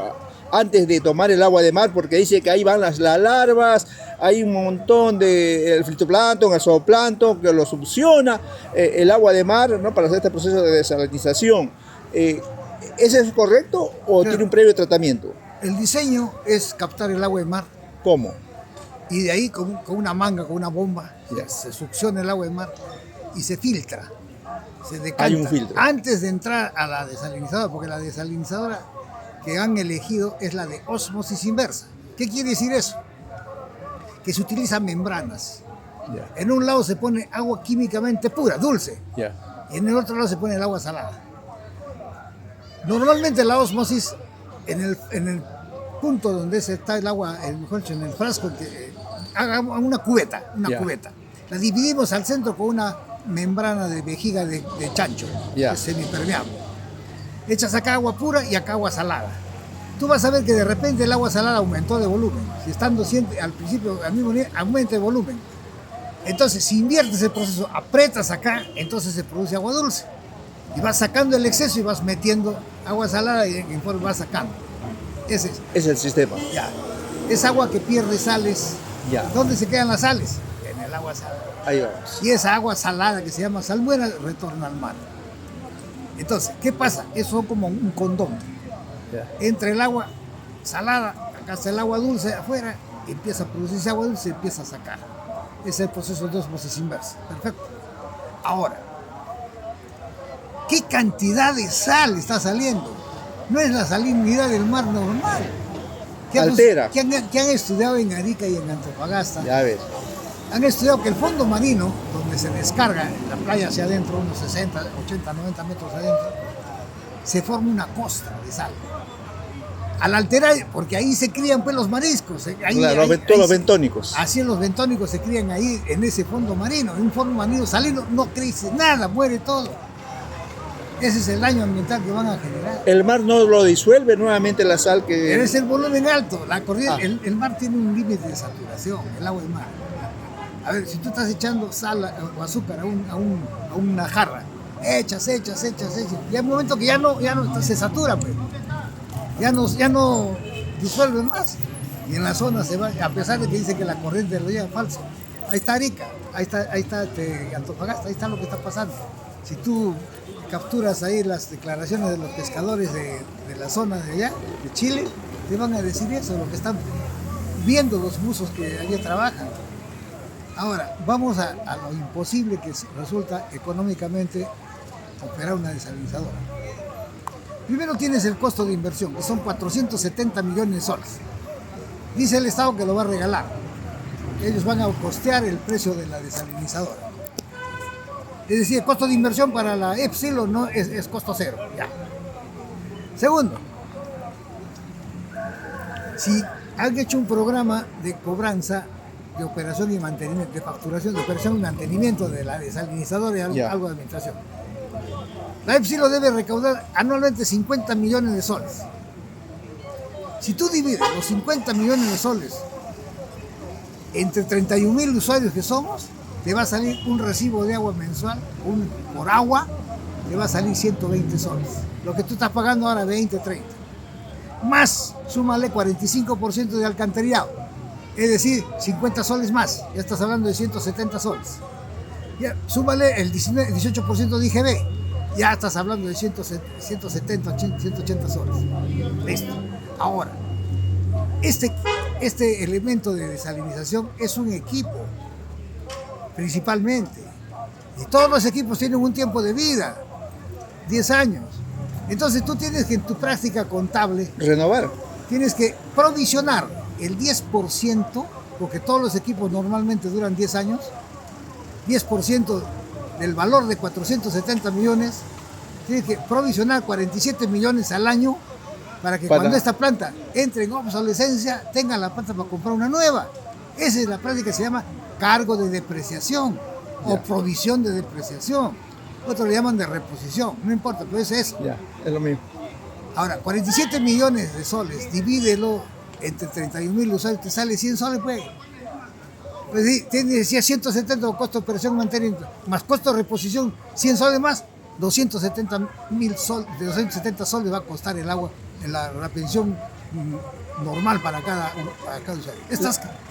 antes de tomar el agua de mar? Porque dice que ahí van las larvas, hay un montón de el fitoplancton, el zooplancton que lo succiona el agua de mar, ¿no? Para hacer este proceso de desalinización. ¿Ese es correcto o tiene un previo tratamiento? El diseño es captar el agua de mar. ¿Cómo? Y de ahí con una manga, con una bomba, se succiona el agua de mar y se filtra, se decanta. Hay un filtro. Antes de entrar a la desalinizadora, porque la desalinizadora que han elegido es la de ósmosis inversa. ¿Qué quiere decir eso? Que se utilizan membranas. En un lado se pone agua químicamente pura, dulce, y en el otro lado se pone el agua salada. Normalmente la ósmosis, en el punto donde está el agua, mejor dicho, en el frasco, haga una cubeta. La dividimos al centro con una membrana de vejiga de chancho, que es semipermeable. Echas acá agua pura y acá agua salada. Tú vas a ver que de repente el agua salada aumentó de volumen. Si estando siempre al principio al mismo nivel, aumenta de volumen. Entonces, si inviertes el proceso, aprietas acá, entonces se produce agua dulce. Y vas sacando el exceso y vas metiendo agua salada y en forma vas sacando. Ese es el sistema. Es agua que pierde sales. ¿Dónde se quedan las sales? En el agua salada. Ahí vamos. Y esa agua salada que se llama salmuera retorna al mar. Entonces, ¿qué pasa? Eso es como un condón. Entre el agua salada, acá está el agua dulce afuera, empieza a producirse agua dulce y empieza a sacar. Ese es el proceso de ósmosis inversa. Perfecto. Ahora, ¿qué cantidad de sal está saliendo? No es la salinidad del mar normal. Que han estudiado en Arica y en Antofagasta. Ya ves. Han estudiado que el fondo marino, donde se descarga en la playa hacia adentro, unos 60, 80, 90 metros adentro, se forma una costra de sal. Al alterar, porque ahí se crían pues los mariscos. Los bentónicos. Así los bentónicos se crían ahí en ese fondo marino. En un fondo marino salino no crece nada, muere todo. Ese es el daño ambiental que van a generar. El mar no lo disuelve nuevamente la sal que... Pero es el volumen alto. La corriente, el mar tiene un límite de saturación, el agua del mar. A ver, si tú estás echando sal o azúcar a una jarra, echas. Y hay un momento que ya no se satura, pues. Ya no disuelve más. Y en la zona se va, a pesar de que dice que la corriente lo lleva falso. Ahí está Arica, ahí está Antofagasta, ahí está lo que está pasando. Si tú capturas ahí las declaraciones de los pescadores de la zona de allá, de Chile, te van a decir eso, lo que están viendo los buzos que allí trabajan. Ahora, vamos a lo imposible que resulta económicamente operar una desalinizadora. Primero tienes el costo de inversión, que son 470 millones de soles. Dice el Estado que lo va a regalar. Ellos van a costear el precio de la desalinizadora. Es decir, el costo de inversión para la Epsilon no es costo cero. Ya. Segundo, si han hecho un programa de cobranza de operación y mantenimiento, de facturación, de operación y mantenimiento de la desalinizadora y algo de administración, la Epsilon debe recaudar anualmente 50 millones de soles. Si tú divides los 50 millones de soles entre 31.000 usuarios que somos, te va a salir un recibo de agua mensual, por agua, te va a salir 120 soles. Lo que tú estás pagando ahora, 20, 30. Más, súmale 45% de alcantarillado. Es decir, 50 soles más. Ya estás hablando de 170 soles. Ya, súmale el 18% de IGB. Ya estás hablando de 170, 180 soles. Listo. Ahora, este elemento de desalinización es un equipo, principalmente. Y todos los equipos tienen un tiempo de vida, 10 años. Entonces tú tienes que en tu práctica contable Renovar. tienes que provisionar el 10%, porque todos los equipos normalmente duran 10 años, 10% del valor de 470 millones, tienes que provisionar 47 millones al año para que cuando esta planta entre en obsolescencia tengan la planta para comprar una nueva. Esa es la práctica que se llama cargo de depreciación o provisión de depreciación. Otros le llaman de reposición, no importa, pero eso es. Ya, es lo mismo. Ahora, 47 millones de soles, divídelo entre 31.000 usuarios, te sale 100 soles, pues. Pues sí, decía 170 costo de operación y mantenimiento, más costo de reposición, 100 soles más, 270.000 soles, de 270 soles va a costar el agua en la pensión normal para cada usuario.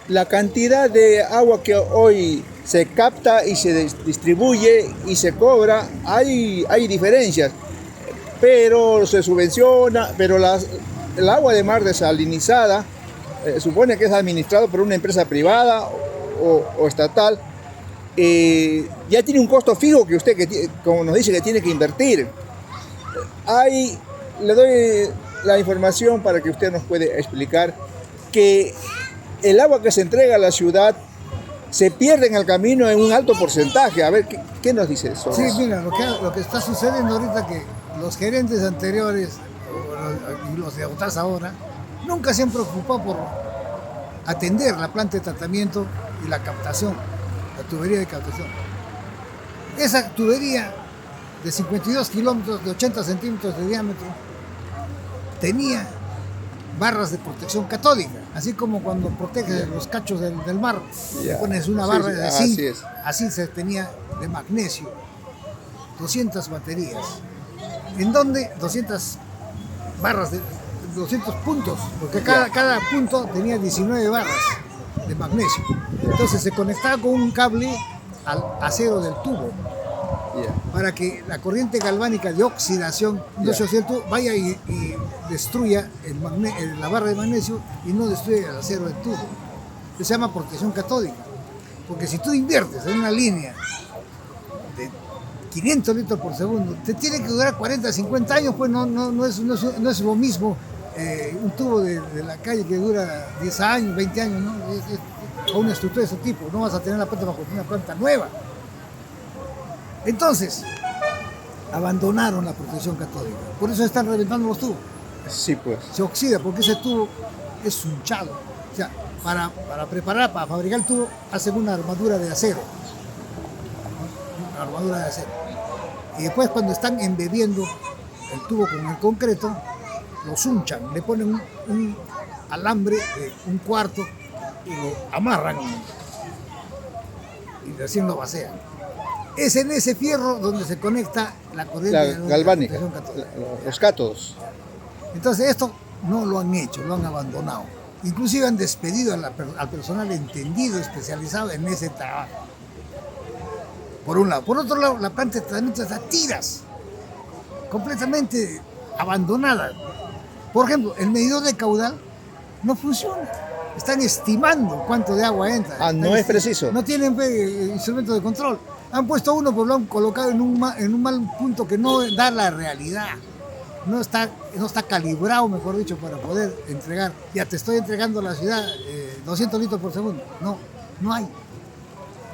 La cantidad de agua que hoy se capta y se distribuye y se cobra, hay diferencias, pero se subvenciona, pero el agua de mar desalinizada supone que es administrado por una empresa privada o estatal, ya tiene un costo fijo que usted, como nos dice, que tiene que invertir. Le doy la información para que usted nos pueda explicar que el agua que se entrega a la ciudad se pierde en el camino en un alto porcentaje. A ver, ¿qué nos dice eso? Sí, mira, lo que está sucediendo ahorita que los gerentes anteriores y los de AUTAS ahora nunca se han preocupado por atender la planta de tratamiento y la captación, la tubería de captación. Esa tubería de 52 kilómetros, de 80 centímetros de diámetro, tenía barras de protección catódica, así como cuando proteges los cachos del mar, pones una barra de zinc, así se tenía de magnesio, 200 baterías, en donde 200 barras de 200 puntos, porque cada punto tenía 19 barras de magnesio. Entonces se conectaba con un cable al acero del tubo, para que la corriente galvánica de oxidación vaya y destruya la barra de magnesio y no destruya el acero del tubo. Se llama protección catódica. Porque si tú inviertes en una línea de 500 litros por segundo, te tiene que durar 40, 50 años, pues no es lo mismo un tubo de la calle que dura 10 años, 20 años, ¿no? O una estructura de ese tipo. No vas a tener la planta para construir una planta nueva. Entonces, abandonaron la protección catódica. Por eso están reventando los tubos. Sí, pues. Se oxida porque ese tubo es hunchado. O sea, para fabricar el tubo, hacen una armadura de acero. Una armadura de acero. Y después, cuando están embebiendo el tubo con el concreto, los hunchan, le ponen un alambre de un cuarto y lo amarran y recién lo vacían. Es en ese fierro donde se conecta la corriente galvánica, los cátodos. Entonces esto no lo han hecho, lo han abandonado. Inclusive han despedido al personal entendido, especializado en ese trabajo. Por un lado. Por otro lado, la planta de tratamiento está a tiras, completamente abandonada. Por ejemplo, el medidor de caudal no funciona. Están estimando cuánto de agua entra. Ah, no es preciso. No tienen instrumentos de control. Han puesto uno, pero lo han colocado en un mal punto que no da la realidad. No está calibrado, mejor dicho, para poder entregar. Ya te estoy entregando a la ciudad 200 litros por segundo. No hay.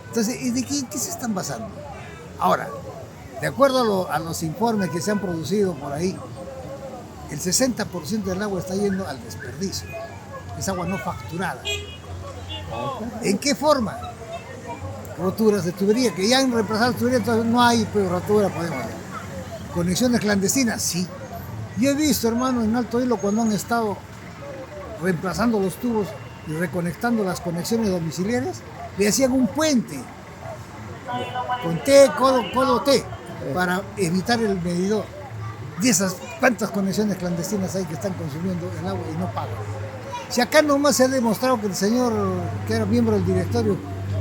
Entonces, ¿de qué se están basando? Ahora, de acuerdo a los informes que se han producido por ahí, el 60% del agua está yendo al desperdicio. Es agua no facturada. ¿En qué forma? Roturas de tubería, que ya han reemplazado tubería, entonces no hay rotura, podemos ver. Conexiones clandestinas, sí. Yo he visto, hermano, en Alto Hilo cuando han estado reemplazando los tubos y reconectando las conexiones domiciliarias, le hacían un puente con T, codo T, para evitar el medidor. De esas, ¿cuántas conexiones clandestinas hay que están consumiendo el agua y no pagan? Si acá nomás se ha demostrado que el señor, que era miembro del directorio,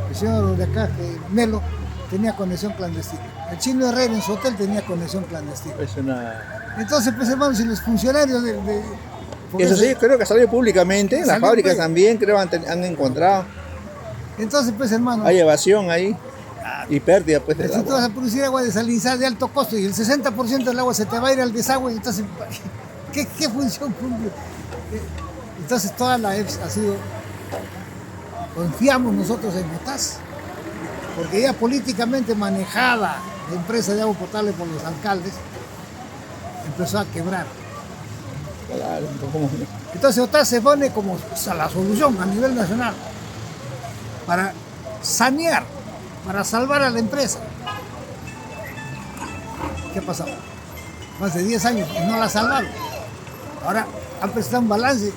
el señor de acá, Melo, tenía conexión clandestina. El Chino Herrera en su hotel tenía conexión clandestina. Entonces, pues hermano, si los funcionarios eso sí, creo que salió públicamente, en las fábricas también creo han encontrado. Entonces, pues hermano... Hay evasión ahí y pérdida pues del agua. Si tú vas a producir agua desalinizada de alto costo y el 60% del agua se te va a ir al desagüe, entonces, ¿qué función cumple? Entonces toda la EPS ha sido... Confiamos nosotros en OTAS, porque ya políticamente manejada la empresa de agua potable por los alcaldes, empezó a quebrar. Claro, ¿cómo? Entonces OTAS se pone como la solución a nivel nacional para sanear, para salvar a la empresa. ¿Qué ha pasado? Más de 10 años y no la salvaron. Ahora han presentado un balance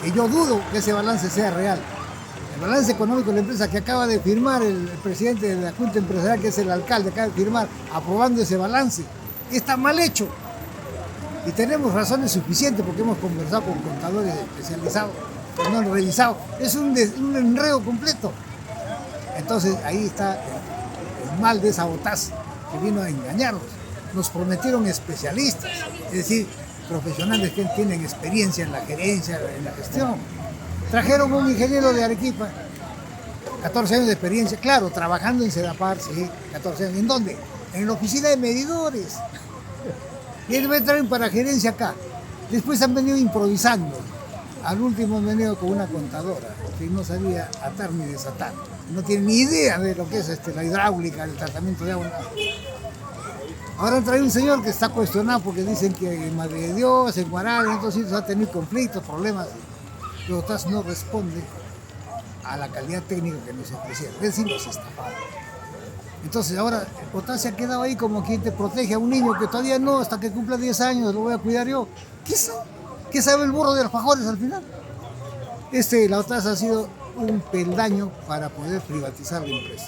que yo dudo que ese balance sea real. El balance económico de la empresa que acaba de firmar el presidente de la Junta Empresarial, que es el alcalde, acaba de firmar aprobando ese balance, está mal hecho. Y tenemos razones suficientes porque hemos conversado con contadores especializados que no han revisado. Es un enredo completo. Entonces ahí está el mal de esa OTAS que vino a engañarnos. Nos prometieron especialistas, es decir, profesionales que tienen experiencia en la gerencia, en la gestión. Trajeron un ingeniero de Arequipa, 14 años de experiencia, claro, trabajando en Sedapar, sí, 14 años. ¿En dónde? En la oficina de medidores. Y él me traen para gerencia acá. Después han venido improvisando. Al último han venido con una contadora que no sabía atar ni desatar. No tiene ni idea de lo que es la hidráulica, el tratamiento de agua. Ahora han traído un señor que está cuestionado porque dicen que en Madre de Dios, en Guaral, en otros sitios va a tener conflictos, problemas. Pero OTAS no responde a la calidad técnica que nos ofrecieron. Es decir, nos estafaron. Entonces ahora OTAS se ha quedado ahí como quien te protege a un niño que todavía no, hasta que cumpla 10 años lo voy a cuidar yo. ¿Qué sabe el burro de los fajores al final? La OTAS ha sido un peldaño para poder privatizar la empresa.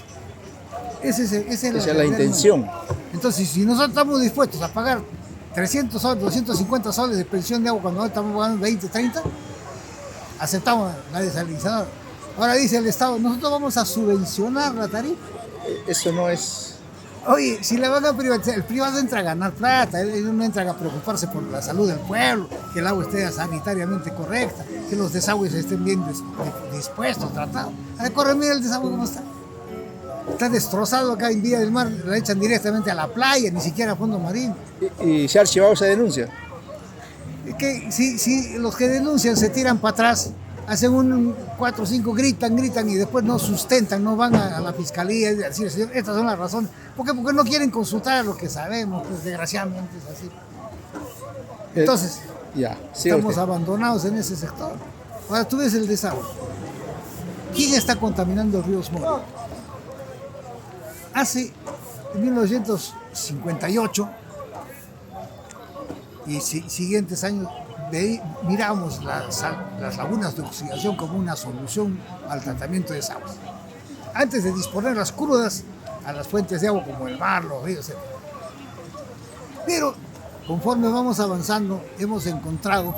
Esa es la intención. Entonces, si nosotros estamos dispuestos a pagar 300 soles, 250 soles de pensión de agua cuando nosotros estamos pagando 20, 30, aceptamos la desalinizadora. Ahora dice el Estado, nosotros vamos a subvencionar la tarifa. Eso no es... Oye, si la van a privatizar, el privado entra a ganar plata, él no entra a preocuparse por la salud del pueblo, que el agua esté sanitariamente correcta, que los desagües estén bien dispuestos, tratados. Corre, mira el desagüe cómo está. Está destrozado acá en Villa del Mar, la echan directamente a la playa, ni siquiera a fondo marino. ¿Y se ha archivado esa denuncia? Que si los que denuncian se tiran para atrás, hacen 4 o 5, gritan y después no sustentan, no van a la fiscalía y decir, señor, estas son las razones. ¿Por qué? Porque no quieren consultar lo que sabemos, pues desgraciadamente es así. Entonces, estamos abandonados en ese sector. Ahora tú ves el desagüe. ¿Quién está contaminando el río Moro? En 1958 y siguientes años miramos las lagunas de oxidación como una solución al tratamiento de desagües. Antes de disponerlas crudas a las fuentes de agua como el mar, los ríos, etc. Pero conforme vamos avanzando, hemos encontrado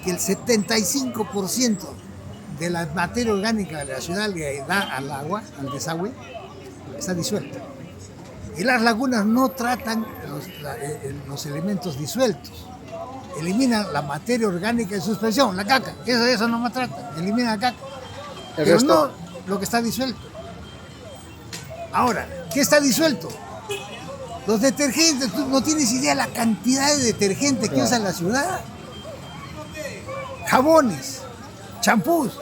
que el 75% de la materia orgánica de la ciudad le da al agua, al desagüe, está disuelta. Y las lagunas no tratan los elementos disueltos. eliminan la materia orgánica en suspensión, la caca. Eso no maltrata, elimina la caca. El Pero resto. no lo que está disuelto. Ahora, ¿qué está disuelto? Los detergentes, tú no tienes idea la cantidad de detergente que usa la ciudad. Jabones, champús,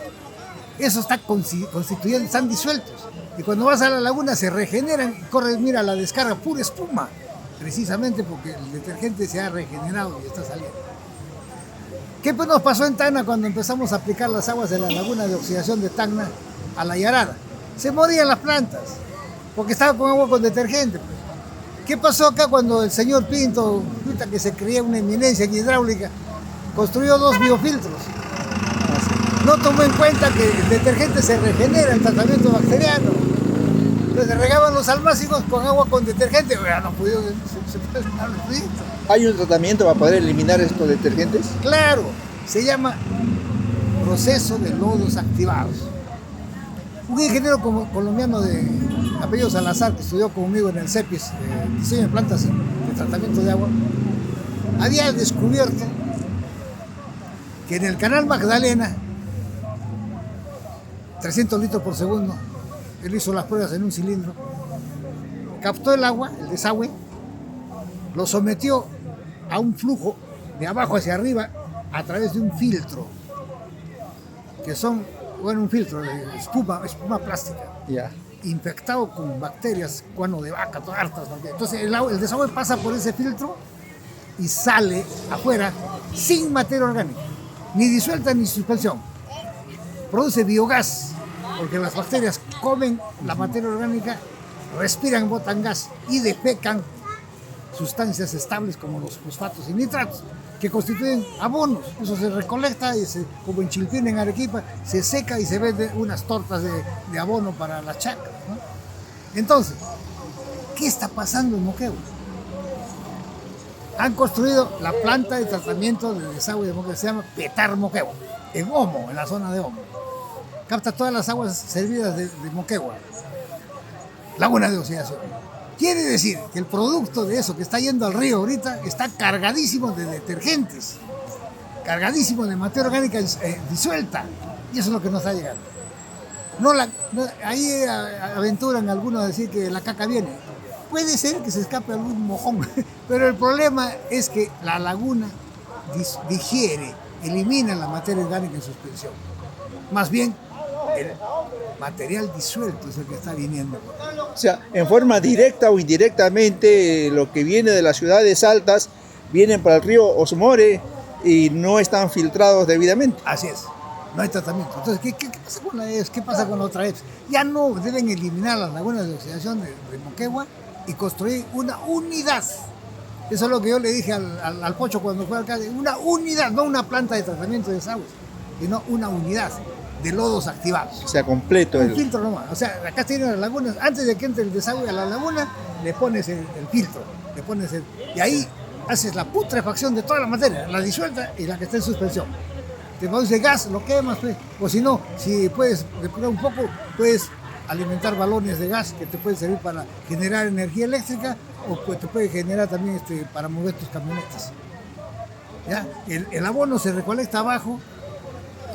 eso está constituyendo, están disueltos. Y cuando vas a la laguna se regeneran y corres, mira, la descarga, pura espuma. Precisamente porque el detergente se ha regenerado y está saliendo. ¿Qué pues nos pasó en Tacna cuando empezamos a aplicar las aguas de la laguna de oxidación de Tacna a la Yarara? Se morían las plantas porque estaba con agua con detergente. Pues. ¿Qué pasó acá cuando el señor Pinto, que se creía una eminencia en hidráulica, construyó 2 biofiltros? No tomó en cuenta que el detergente se regenera, el tratamiento bacteriano. Entonces regaban los almácigos con agua con detergente. Ya no pudieron, se puede dar los proyectos. ¿Hay un tratamiento para poder eliminar estos detergentes? Claro, se llama proceso de lodos activados. Un ingeniero colombiano de apellido Salazar, que estudió conmigo en el CEPIS, diseño de plantas de tratamiento de agua, había descubierto que en el canal Magdalena, 300 litros por segundo, él hizo las pruebas en un cilindro, captó el agua, el desagüe, lo sometió a un flujo de abajo hacia arriba a través de un filtro, que son, bueno, un filtro de espuma plástica, infectado con bacterias, cuano de vaca, todas hartas bacterias. Entonces el desagüe pasa por ese filtro y sale afuera sin materia orgánica, ni disuelta ni suspensión. Produce biogás, porque las bacterias comen la materia orgánica, respiran, botan gas y defecan sustancias estables como los fosfatos y nitratos, que constituyen abonos. Eso se recolecta y como en Chilpín, en Arequipa, se seca y se vende unas tortas de abono para las chacras, ¿no? Entonces, ¿qué está pasando en Moquegua? Han construido la planta de tratamiento de desagüe de Moquegua, se llama Petar Moquegua, en Omo, en la zona de Omo. Capta todas las aguas servidas de Moquegua, laguna de oxidación. Quiere decir que el producto de eso que está yendo al río ahorita está cargadísimo de detergentes, cargadísimo de materia orgánica disuelta, y eso es lo que nos está llegando. Ahí aventuran algunos a decir que la caca viene. Puede ser que se escape algún mojón, pero el problema es que la laguna digiere, elimina la materia orgánica en suspensión. Más bien, el material disuelto es el que está viniendo. O sea, en forma directa o indirectamente, lo que viene de las ciudades altas vienen para el río Osmore y no están filtrados debidamente. Así es, no hay tratamiento. Entonces, ¿qué pasa con la EPS? ¿Qué pasa con la otra EPS? Ya no deben eliminar las lagunas de oxidación de Moquegua y construir una unidad. Eso es lo que yo le dije al Pocho cuando fue alcalde. Una unidad, no una planta de tratamiento de desagües, sino una unidad de lodos activados. O sea, completo. Un filtro nomás. O sea, acá tienen las lagunas. Antes de que entre el desagüe a la laguna, le pones el filtro. Y ahí haces la putrefacción de toda la materia, la disuelta y la que está en suspensión. Te produce gas, lo quemas, pues. O si no, si puedes depurar un poco, puedes alimentar balones de gas que te pueden servir para generar energía eléctrica o pues, te puede generar también para mover tus camionetas. ¿Ya? El abono se recolecta abajo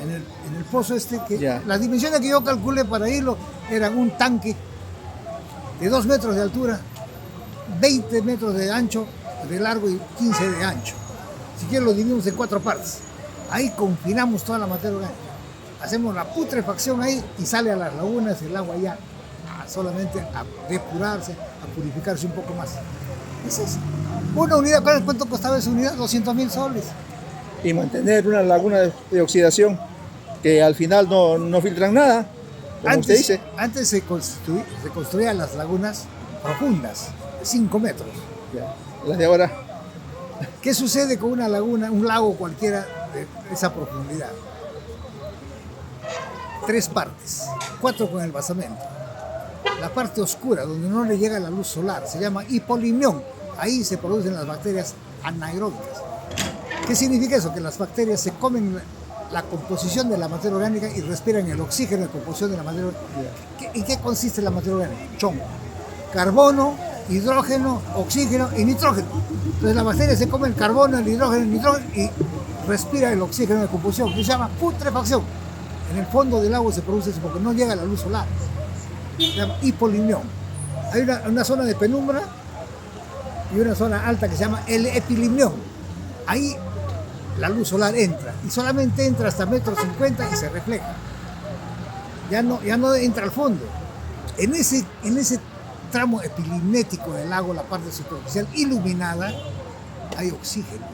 en el pozo que las dimensiones que yo calculé para irlo eran un tanque de 2 metros de altura, 20 metros de ancho, de largo y 15 de ancho. Si quieres lo dividimos en 4 partes. Ahí confinamos toda la materia orgánica. Hacemos la putrefacción ahí y sale a las lagunas el agua ya solamente a depurarse, a purificarse un poco más. Esa es una unidad. ¿Cuánto costaba esa unidad? 200.000 soles. Y mantener una laguna de oxidación que al final no filtran nada, como usted dice. Antes se construían las lagunas profundas, de 5 metros. Las de ahora. ¿Qué sucede con una laguna, un lago cualquiera de esa profundidad? 3 partes, 4 con el basamento. La parte oscura, donde no le llega la luz solar, se llama hipolimión. Ahí se producen las bacterias anaeróbicas. ¿Qué significa eso? Que las bacterias se comen la composición de la materia orgánica y respiran el oxígeno de composición de la materia orgánica. ¿En qué consiste la materia orgánica? Chongo. Carbono, hidrógeno, oxígeno y nitrógeno. Entonces la bacteria se come el carbono, el hidrógeno, el nitrógeno y respira el oxígeno de combustión, que se llama putrefacción. En el fondo del agua se produce eso porque no llega la luz solar. Se llama hipolimnión. Hay una zona de penumbra y una zona alta que se llama el epilimnión. Ahí la luz solar entra y solamente entra hasta 1,50 m y se refleja. Ya no entra al fondo. En ese tramo epilimnético del lago, la parte superficial iluminada, hay oxígeno.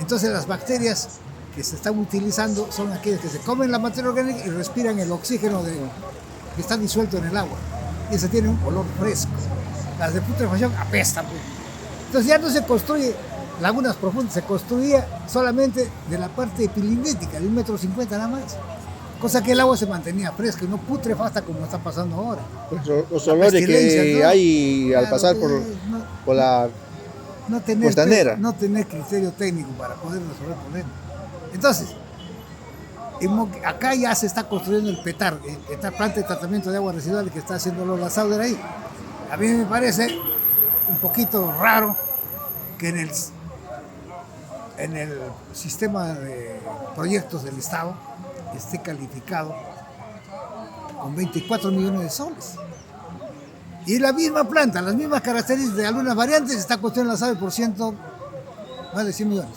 Entonces las bacterias que se están utilizando son aquellas que se comen la materia orgánica y respiran el oxígeno que está disuelto en el agua. Y ese tiene un olor fresco. Las de putrefacción apestan. Pues. Entonces ya no se construye lagunas profundas, se construía solamente de la parte epilimnética, de 1,50 m nada más. Cosa que el agua se mantenía fresca y no putrefacta como está pasando ahora. Pues los olores que ¿no? hay al pasar por la costanera. No tener criterio técnico para poder resolver problemas. Entonces, acá ya se está construyendo el PETAR, esta planta de tratamiento de aguas residuales que está haciendo la Sauder ahí. A mí me parece un poquito raro que en el sistema de proyectos del Estado esté calificado con 24 millones de soles. Y la misma planta, las mismas características de algunas variantes, está construyendo la Sauder por más de 100 millones.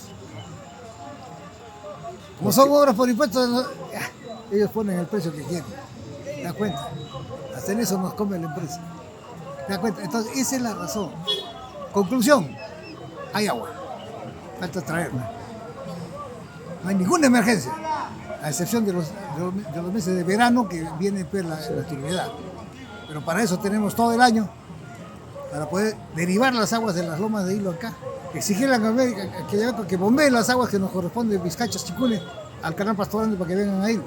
Como son obras por impuestos, ellos ponen el precio que quieren. ¿Te das cuenta? Hasta en eso nos come la empresa. ¿Te das cuenta? Entonces, esa es la razón. Conclusión, hay agua. Falta traerla. No hay ninguna emergencia, a excepción de los meses de verano que viene pues, la actividad. Pero para eso tenemos todo el año, para poder derivar las aguas de las lomas de Hilo acá. Exigir a América que bombeen las aguas que nos corresponden de Vizcachas, Chicune, al canal Pastor Grande para que vengan a Hilo.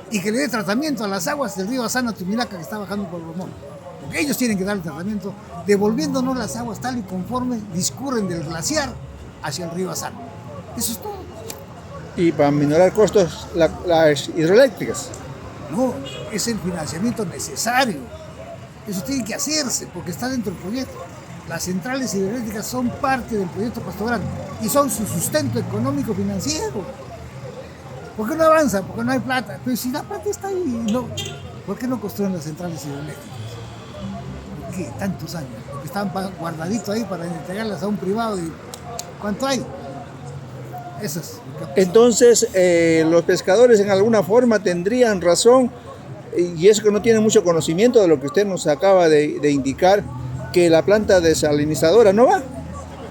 Y que le dé tratamiento a las aguas del río Asana, Tumilaca, que está bajando por los montes. Porque ellos tienen que dar el tratamiento, devolviéndonos las aguas tal y conforme discurren del glaciar hacia el río Asana. Eso es todo. Y para minorar costos, las hidroeléctricas. No, es el financiamiento necesario. Eso tiene que hacerse porque está dentro del proyecto. Las centrales hidroeléctricas son parte del proyecto Pastor Grande y son su sustento económico financiero. ¿Por qué no avanza? Porque no hay plata. Pero si la plata está ahí, no. ¿Por qué no construyen las centrales hidroeléctricas? ¿Por qué? Tantos años. Porque estaban guardaditos ahí para entregarlas a un privado. Y ¿cuánto hay? Eso es. Entonces, los pescadores en alguna forma tendrían razón, y es que no tienen mucho conocimiento de lo que usted nos acaba de indicar, que la planta desalinizadora no va.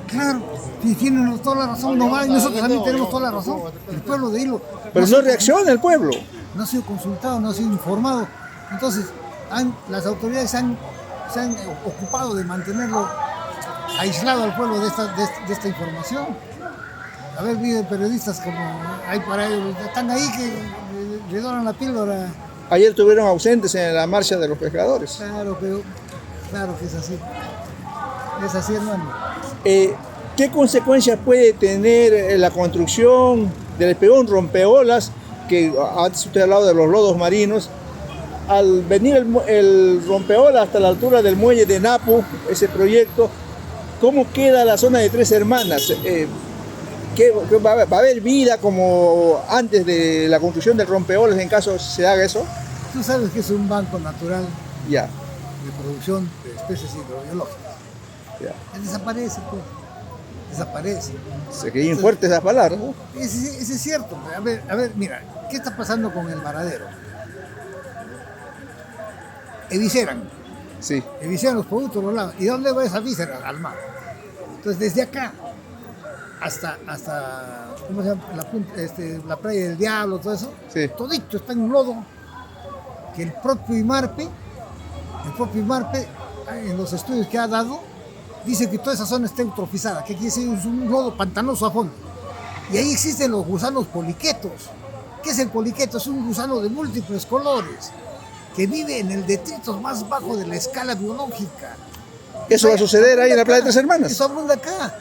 Claro, si tienen toda la razón, no va, y nosotros también tenemos toda la razón. El pueblo de Hilo. Pero no reacciona el pueblo. No ha sido consultado, no ha sido informado. Entonces, las autoridades se han ocupado de mantenerlo aislado al pueblo de esta información. A ver, viven periodistas como hay para ellos, están ahí que le doran la píldora. Ayer estuvieron ausentes en la marcha de los pescadores. Claro, pero claro que es así. Es así, hermano. ¿Qué consecuencias puede tener la construcción del peón rompeolas, que antes usted ha hablado de los lodos marinos? Al venir el rompeolas hasta la altura del muelle de Napo, ese proyecto, ¿cómo queda la zona de Tres Hermanas? ¿Va a haber vida como antes de la construcción del rompeolas en caso se haga eso? Tú sabes que es un banco natural ya. de producción de especies hidrobiológicas. Ya. Desaparece, pues. Desaparece. Se quedan fuertes esas palabras, ¿no? Ese es cierto. A ver, mira, ¿qué está pasando con el varadero? Evisceran. Sí. Evisceran los productos, los lavan. ¿Y dónde va esa víscera? Al mar. Entonces, desde acá hasta ¿cómo se llama? La playa del Diablo, todo eso, sí. Todito está en un lodo que el propio IMARPE, en los estudios que ha dado, dice que toda esa zona está eutrofizada, que aquí es un lodo pantanoso a fondo. Y ahí existen los gusanos poliquetos. ¿Qué es el poliqueto? Es un gusano de múltiples colores que vive en el detrito más bajo de la escala biológica. ¿Eso va a suceder ahí en la playa de Tres Hermanas? Eso abunda acá.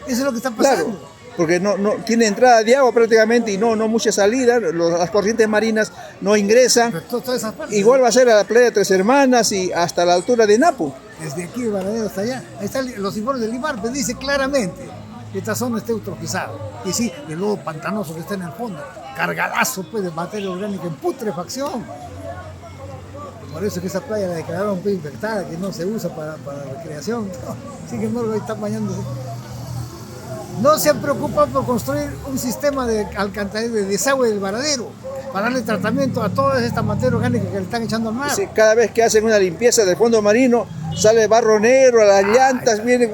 Eso es lo que está pasando. Claro, porque no tiene entrada de agua prácticamente y no mucha salida, las corrientes marinas no ingresan. Todas esas partes, igual va a ser a la playa de Tres Hermanas y hasta la altura de Napo. desde aquí de Varadero hasta allá. Ahí están los informes del IMARPE, dice claramente que esta zona está eutrofizada. Y sí, el lodo pantanoso que está en el fondo, cargadazo pues, de materia orgánica en putrefacción. Por eso que esa playa la declararon pues, infectada, que no se usa para recreación. Sin embargo, ahí están bañándose. No se han preocupado por construir un sistema de alcantarillado, de desagüe del Varadero, para darle tratamiento a toda esta materia orgánica que le están echando al mar. Sí, cada vez que hacen una limpieza del fondo marino, sale barro negro, las llantas vienen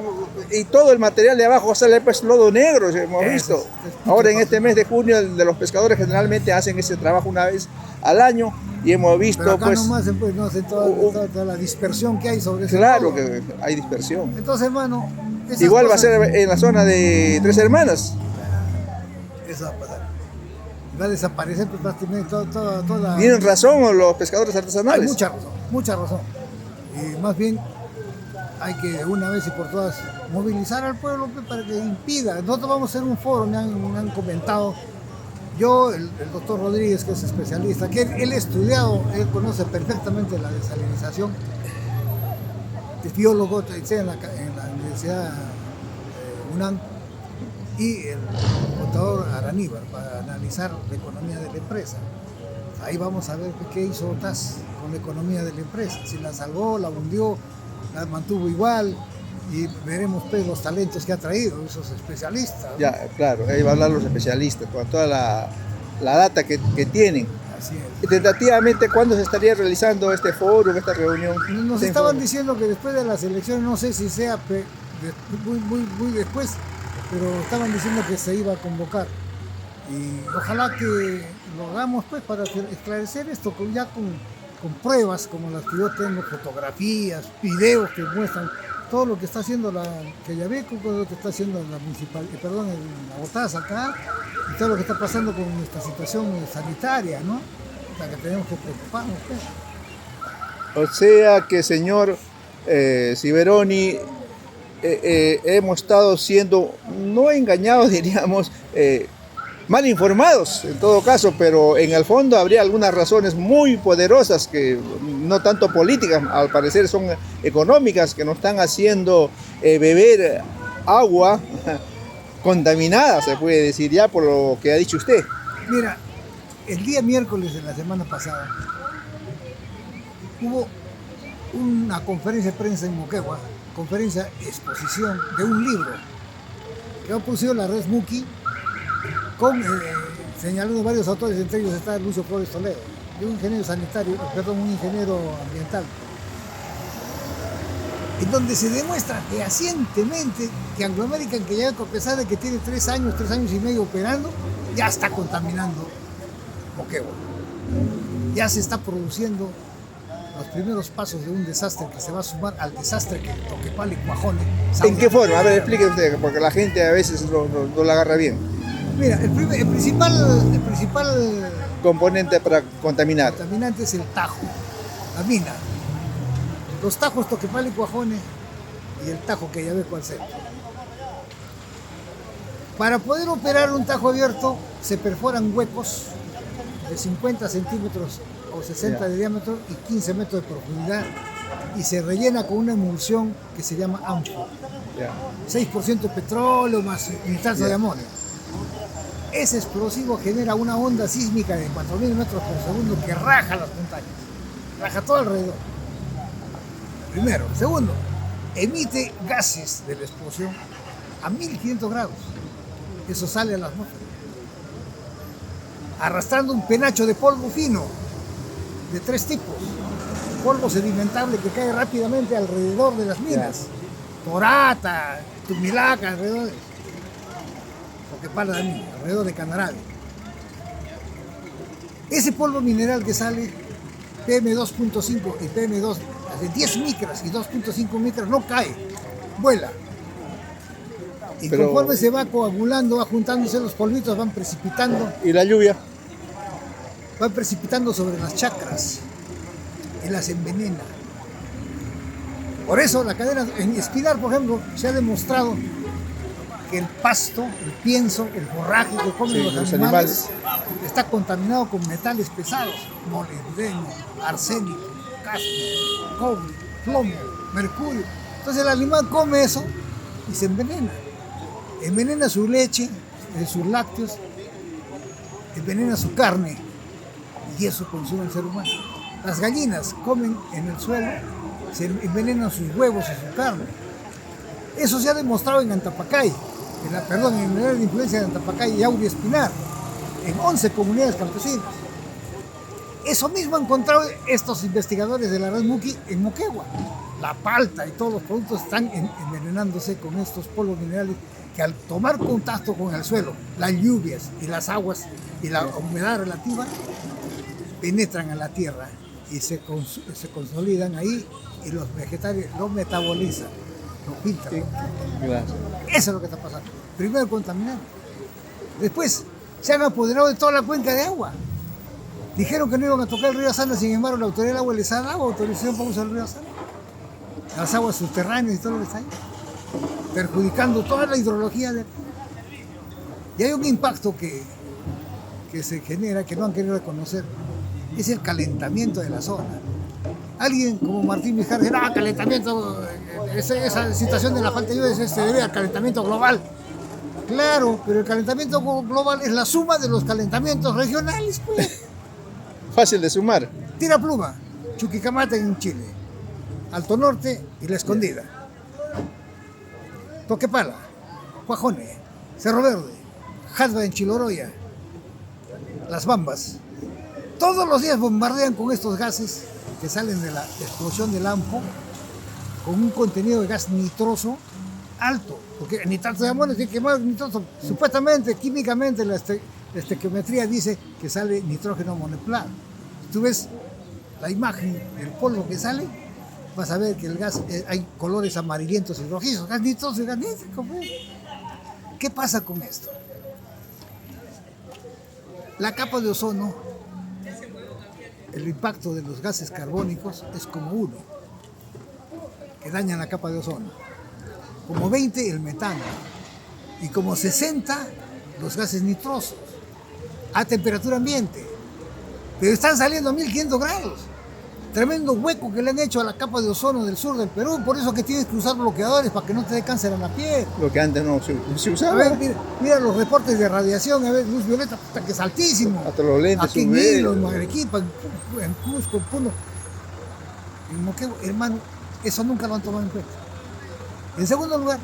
y todo el material de abajo sale pues lodo negro, hemos visto. Ahora en este mes de junio de los pescadores generalmente hacen ese trabajo una vez al año y hemos visto pero acá pues... nomás pues, no sé, toda la dispersión que hay sobre ese Claro lodo. que hay dispersión. Entonces, hermano, Igual va a ser en la zona de Tres Hermanas. Eso va a pasar. Va a desaparecer pues, prácticamente toda... ¿Tienen razón los pescadores artesanales? Hay mucha razón. Y más bien hay que de una vez y por todas movilizar al pueblo pues, para que impida. Nosotros vamos a hacer un foro, me han comentado. Yo, el doctor Rodríguez, que es especialista, que él ha estudiado, él conoce perfectamente la desalinización, es biólogo en la Universidad UNAM, y el contador Araníbar para analizar la economía de la empresa. Ahí vamos a ver qué hizo TAS con la economía de la empresa, si la salvó, la hundió, la mantuvo igual, y veremos pues, los talentos que ha traído esos especialistas, ¿no? Ya, claro, ahí van a hablar los especialistas, con toda la data que tienen. Así es. Y tentativamente, ¿cuándo se estaría realizando este foro, esta reunión? Nos estaban diciendo que después de las elecciones, no sé si sea muy después, pero estaban diciendo que se iba a convocar. Y ojalá que lo hagamos pues para esclarecer esto con pruebas como las que yo tengo, fotografías, videos que muestran todo lo que está haciendo la Quellaveco, todo lo que está haciendo la la Botaz acá, y todo lo que está pasando con nuestra situación sanitaria, ¿no? O sea, que tenemos que preocuparnos, pues. O sea que, señor Ciberoni, hemos estado siendo, no engañados, diríamos, mal informados en todo caso, pero en el fondo habría algunas razones muy poderosas que no tanto políticas, al parecer son económicas, que nos están haciendo beber agua contaminada, se puede decir ya por lo que ha dicho usted. Mira, el día miércoles de la semana pasada hubo una conferencia de prensa en Moquegua, conferencia exposición de un libro que ha producido la red Muki, señalando varios autores, entre ellos está Lucio Flores Toledo, de un ingeniero sanitario, un ingeniero ambiental, en donde se demuestra fehacientemente que Anglo American, que ya a pesar de que tiene 3 años y medio operando, ya está contaminando Moquegua. Ya se está produciendo los primeros pasos de un desastre que se va a sumar al desastre que Toquepala y Cuajone. ¿En qué forma? A ver, explique usted, porque la gente a veces no la agarra bien. Mira, el principal componente para contaminar. Contaminante es el tajo, la mina. Los tajos Toquepala y Cuajone y el tajo Quellaveco al centro. Para poder operar un tajo abierto se perforan huecos de 50 centímetros o 60 de diámetro y 15 metros de profundidad y se rellena con una emulsión que se llama ANFO. 6% de petróleo más nitratado de amonio. Ese explosivo genera una onda sísmica de 4.000 metros por segundo que raja las montañas, raja todo alrededor. Primero. Segundo, emite gases de la explosión a 1500 grados. Eso sale a la atmósfera, arrastrando un penacho de polvo fino de 3 tipos. Polvo sedimentable que cae rápidamente alrededor de las minas. Torata, Tumilaca, alrededor de Toquepala también, alrededor de Canarabe. Ese polvo mineral que sale, PM2.5 y PM2 de 10 micras y 2.5 micras, no cae, vuela. Y conforme se va coagulando, va juntándose los polvitos, van precipitando. ¿Y la lluvia? Van precipitando sobre las chacras y las envenena. Por eso la cadena, en Espinar, por ejemplo, se ha demostrado que el pasto, el pienso, el forraje que comen los animales está contaminado con metales pesados, molibdeno, arsénico, cadmio, cobre. plomo, mercurio. Entonces el animal come eso y se envenena. Envenena su leche, sus lácteos, envenena su carne y eso consume el ser humano. Las gallinas comen en el suelo, se envenenan sus huevos y su carne. Eso se ha demostrado en Antapacay, en el área de influencia de Antapacay y Auri Espinar, en 11 comunidades campesinas. Eso mismo han encontrado estos investigadores de la red Muki en Moquegua. La palta y todos los productos están envenenándose con estos polvos minerales que al tomar contacto con el suelo, las lluvias y las aguas y la humedad relativa penetran a la tierra y se consolidan ahí y los vegetales lo metabolizan, lo filtran. Sí, gracias. Eso es lo que está pasando. Primero contaminando. Después se han apoderado de toda la cuenca de agua. Dijeron que no iban a tocar el río Asana, sin embargo la autoridad del agua les ha dado autorización para usar el río Asana. Las aguas subterráneas y todo lo que está ahí, perjudicando toda la hidrología de aquí. Y hay un impacto que se genera, que no han querido reconocer, es el calentamiento de la zona. Alguien como Martín Vizcarra dice, no, calentamiento, esa situación de la falta de lluvia se debe al calentamiento global. Claro, pero el calentamiento global es la suma de los calentamientos regionales, pues. Fácil de sumar. Tira pluma, Chuquicamata en Chile, Alto Norte y La Escondida, Toquepala, Cuajone, Cerro Verde, Jadva en Chiloroya, Las Bambas. Todos los días bombardean con estos gases que salen de la explosión del AMPO con un contenido de gas nitroso alto, porque el nitrato de amonio tiene que quemar nitroso. Supuestamente, químicamente, la estequiometría dice que sale nitrógeno monopolar. Si tú ves la imagen del polvo que sale, vas a ver que el gas hay colores amarillentos y rojizos, gas nitroso y gas nítrico. ¿Qué pasa con esto? La capa de ozono, el impacto de los gases carbónicos es como 1, que dañan la capa de ozono, como 20 el metano y como 60 los gases nitrosos a temperatura ambiente, pero están saliendo a 1500 grados. Tremendo hueco que le han hecho a la capa de ozono del sur del Perú, por eso que tienes que usar bloqueadores para que no te dé cáncer en la piel. Lo que antes no se A usaba. ver, mira los reportes de radiación, a ver, luz violeta, puta, que es altísimo. Hasta los lentes Aquí en UV. Hilo, en Arequipa, en Cusco, en Puno. En Moquegua, hermano, eso nunca lo han tomado en cuenta. En segundo lugar,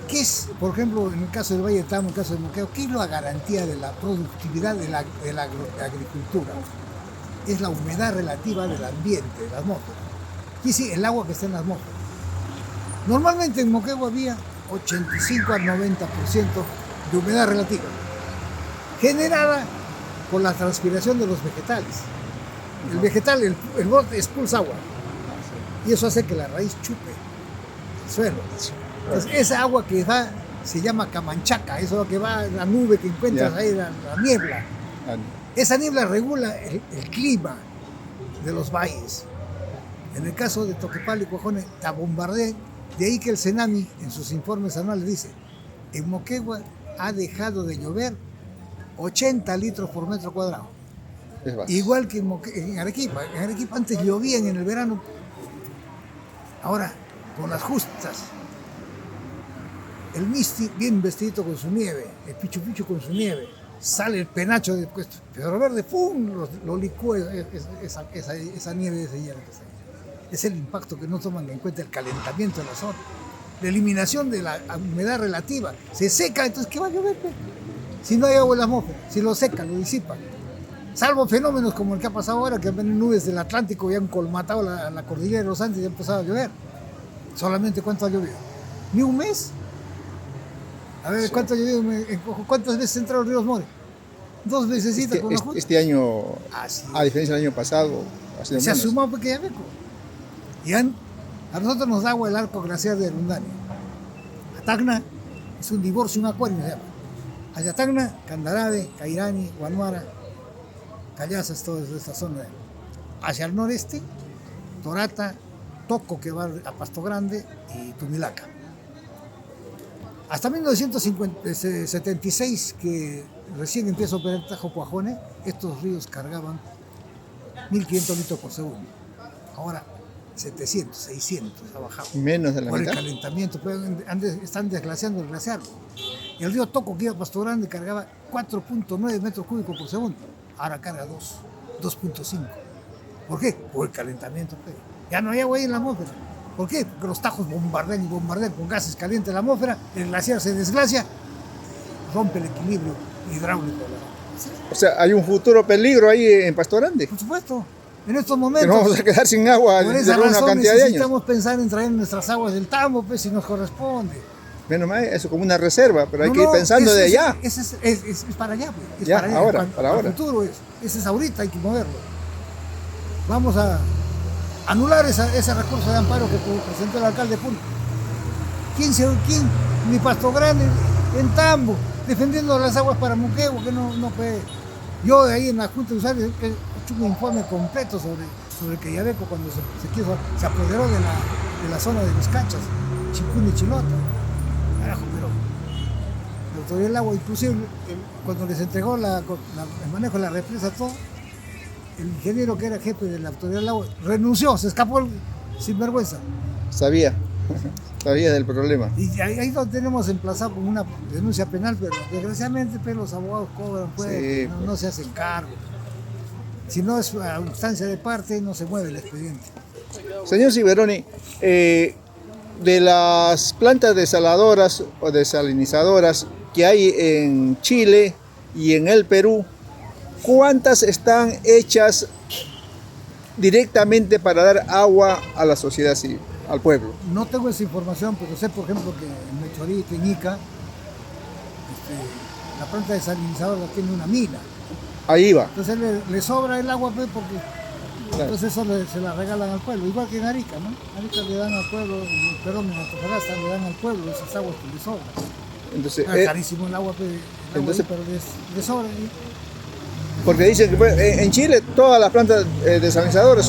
¿qué es, por ejemplo, en el caso del Valle de Tamo, en el caso de Moquegua, qué es la garantía de la productividad de la agricultura? Es la humedad relativa del ambiente, de la atmósfera. Y sí, el agua que está en la atmósfera. Normalmente en Moquegua había 85 al 90% de humedad relativa, generada por la transpiración de los vegetales. El vegetal, el brote expulsa agua, y eso hace que la raíz chupe el suelo. Entonces, esa agua que va se llama camanchaca, eso es lo que va, la nube que encuentras ahí, la niebla. Esa niebla regula el clima de los valles. En el caso de Toquepala y Cuajone, la bombardean. De ahí que el Cenami, en sus informes anuales, dice: en Moquegua ha dejado de llover 80 litros por metro cuadrado. Igual que en Arequipa. En Arequipa antes llovían en el verano. Ahora, con las justas, el Misti bien vestidito con su nieve, el Pichu Pichu con su nieve, sale el penacho de Pedro Verde, ¡pum!, lo licúa esa nieve, ese hielo que está ahí. Es el impacto que no toman en cuenta, el calentamiento de la zona, la eliminación de la humedad relativa. Se seca, entonces ¿qué va a llover? Si no hay agua en la atmósfera, si lo seca, lo disipa. Salvo fenómenos como el que ha pasado ahora, que han venido nubes del Atlántico y han colmatado la cordillera de los Andes y ha empezado a llover. Solamente ¿cuánto ha llovido? ¿Ni un mes? A ver, ¿cuánto ha llovido? ¿Cuántas veces entraron ríos More? 2 veces con la este año, a diferencia del año pasado, se ha sumado un pequeño hueco. Y a nosotros nos da agua el arco glaciar de Lundani. Tacna es un divorcio, un acuario se llama. Hacia Tacna, Candarave, Cairani, Guanuara, Callazas, toda esta zona. Hacia el noreste, Torata, Toco, que va a Pasto Grande, y Tumilaca. Hasta 1976, que recién empieza a operar el Tajo Cuajone, estos ríos cargaban 1500 litros por segundo. Ahora 700, 600 ha bajado. Menos de la Por el mitad. calentamiento, pues, están desglaciando el glaciar. El río Toco, que iba a Pasto Grande, cargaba 4.9 metros cúbicos por segundo. Ahora carga 2.5. ¿Por qué? Por el calentamiento. Pues. Ya no hay agua ahí en la atmósfera. ¿Por qué? Porque los tajos bombardean y bombardean con gases calientes en la atmósfera, el glaciar se desglacia, rompe el equilibrio hidráulico. O sea, hay un futuro peligro ahí en Pasto Grande. Por supuesto, en estos Que momentos. nos vamos a quedar sin agua Por de esa una razón cantidad de años. necesitamos pensar en traer nuestras aguas del Tambo, pues, si nos corresponde. Menos mal, eso como una reserva, pero hay No, que ir no, pensando de allá. Es para allá, pues. Es Ya, para allá. ahora, para ahora. El futuro ese es ahorita, hay que moverlo. Vamos a anular ese recurso de amparo que presentó el alcalde Puno. ¿Quién? Ni Pasto Grande, en Tambo, defendiendo las aguas para Muquegua, que no puede. Yo de ahí en la Junta de Usuarios he hecho un informe completo sobre Queyabeco cuando se apoderó de la zona de los cachas, Chicún y Chilota. Carajo, pero la autoridad del agua, inclusive cuando les entregó el manejo de la represa, todo, el ingeniero que era jefe de la autoridad del agua renunció, se escapó sin vergüenza. Sabía del problema. Y ahí lo tenemos emplazado con una denuncia penal, pero desgraciadamente pues, los abogados cobran, pues, Sí, no, pues. no se hacen cargo. Si no es a instancia de parte, no se mueve el expediente. Señor Ciberoni, de las plantas desaladoras o desalinizadoras que hay en Chile y en el Perú, ¿cuántas están hechas directamente para dar agua a la sociedad civil, al pueblo? No tengo esa información, pero sé, por ejemplo, que en Mechorita, en Ica, la planta desalinizadora tiene una mina. Ahí va. Entonces le sobra el agua, pues, porque Claro. entonces eso se la regalan al pueblo, igual que en Arica, ¿no? Arica le dan al pueblo, perdón, en Antofagasta le dan al pueblo esas aguas que le sobran. Entonces, Es carísimo el agua, pues, entonces- ahí, pero le sobra. porque dicen que pues, en Chile todas las plantas desalinizadoras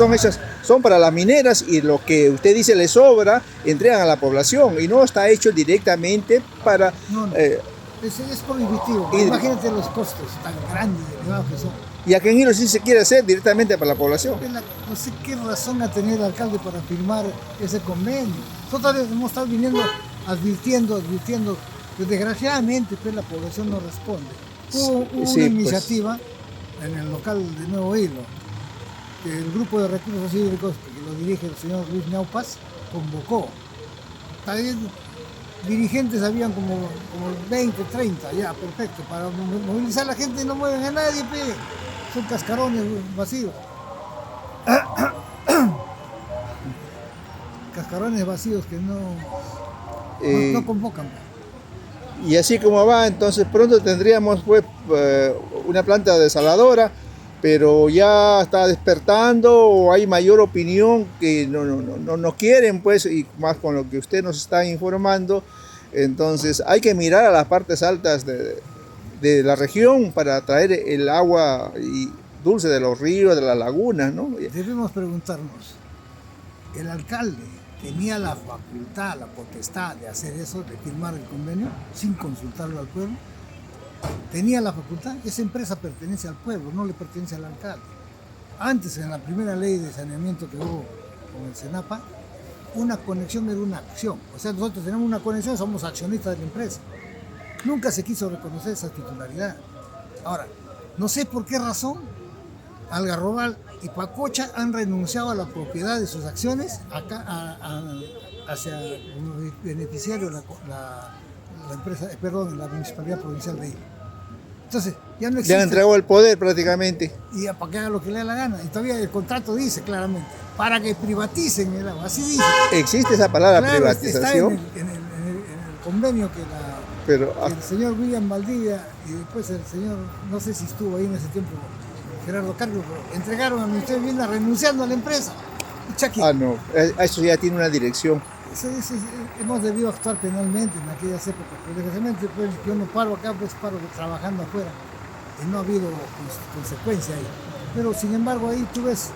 son para las mineras y lo que usted dice le sobra entregan a la población y no está hecho directamente para No, no. eh, Es prohibitivo. Y- Imagínate los costos tan grandes y elevados que son. y aquí en Hilo sí se quiere hacer directamente para la población. No sé qué razón ha tenido el alcalde para firmar ese convenio. Nosotros hemos estado viniendo advirtiendo, pero desgraciadamente pues, la población no responde. Hubo Sí, una pues. iniciativa en el local de Nuevo Hilo, que el grupo de recursos hídricos que lo dirige el señor Luis Ñaupas convocó. Está bien, dirigentes habían como 20, 30, ya, perfecto. Para movilizar a la gente no mueven a nadie, pe. Son cascarones vacíos. Cascarones vacíos que no convocan. Y así como va, entonces pronto tendríamos pues, una planta desaladora, pero ya está despertando o hay mayor opinión que no quieren, pues, y más con lo que usted nos está informando. Entonces hay que mirar a las partes altas de la región para traer el agua dulce de los ríos, de las lagunas, ¿no? Debemos preguntarnos, ¿el alcalde tenía la facultad, la potestad de hacer eso, de firmar el convenio sin consultarlo al pueblo? ¿Tenía la facultad? Esa empresa pertenece al pueblo, no le pertenece al alcalde. Antes, en la primera ley de saneamiento que hubo con el SENAPA, una conexión era una acción. O sea, nosotros tenemos una conexión, somos accionistas de la empresa. Nunca se quiso reconocer esa titularidad. Ahora, no sé por qué razón Algarrobal y Pacocha han renunciado a la propiedad de sus acciones hacia el beneficiario la empresa, perdón, la Municipalidad Provincial de Hilo. Entonces, ya no Le existe. han entregado el poder prácticamente. Y para que haga lo que le dé la gana. Y todavía el contrato dice claramente, para que privaticen el agua. Así dice. Existe esa palabra Claro, privatización, está en el convenio que pero el señor William Valdivia y después el señor, no sé si estuvo ahí en ese tiempo, Gerardo Carlos, pero entregaron al Ministerio de Vivienda renunciando a la empresa. Y Chaki, no, eso ya tiene una dirección. hemos debido actuar penalmente en aquellas épocas, pero desgraciadamente pues, yo no paro acá, pues paro trabajando afuera y no ha habido consecuencia ahí. Pero sin embargo ahí tú ves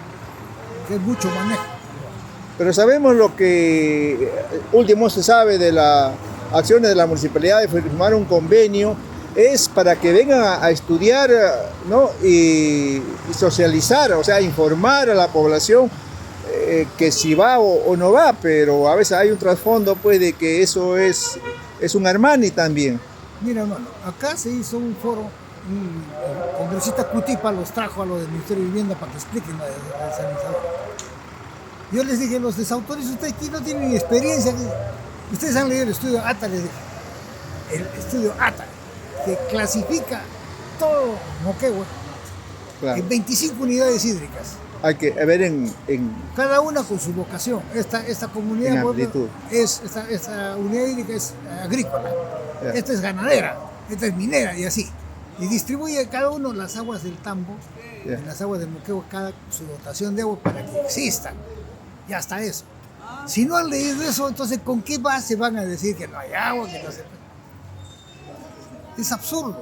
que hay mucho manejo. Pero sabemos lo que último se sabe de las acciones de la municipalidad de firmar un convenio, es para que vengan a estudiar, ¿no? y socializar, o sea, informar a la población que si va o no va, pero a veces hay un trasfondo pues de que eso es un Armani también. Mira, hermano, acá se hizo un foro, el congresista Cutipa los trajo a los del Ministerio de Vivienda para que expliquen la desalinizadora. Yo les dije, los desautorizados, ustedes aquí no tienen ni experiencia. Ustedes han leído el estudio ATA, les dije. El estudio ATA, que clasifica todo Moquegua Claro. en 25 unidades hídricas. Hay que ver Cada una con su vocación. Esta comunidad, En amplitud. esta unidad hídrica es agrícola, Ya. esta es ganadera, esta es minera y así. Y distribuye cada uno las aguas del tambo, Ya. las aguas del Moquegua, cada su dotación de agua para que existan. Y hasta eso. Si no han leído eso, entonces ¿con qué base van a decir que no hay agua? Que no se... Es absurdo.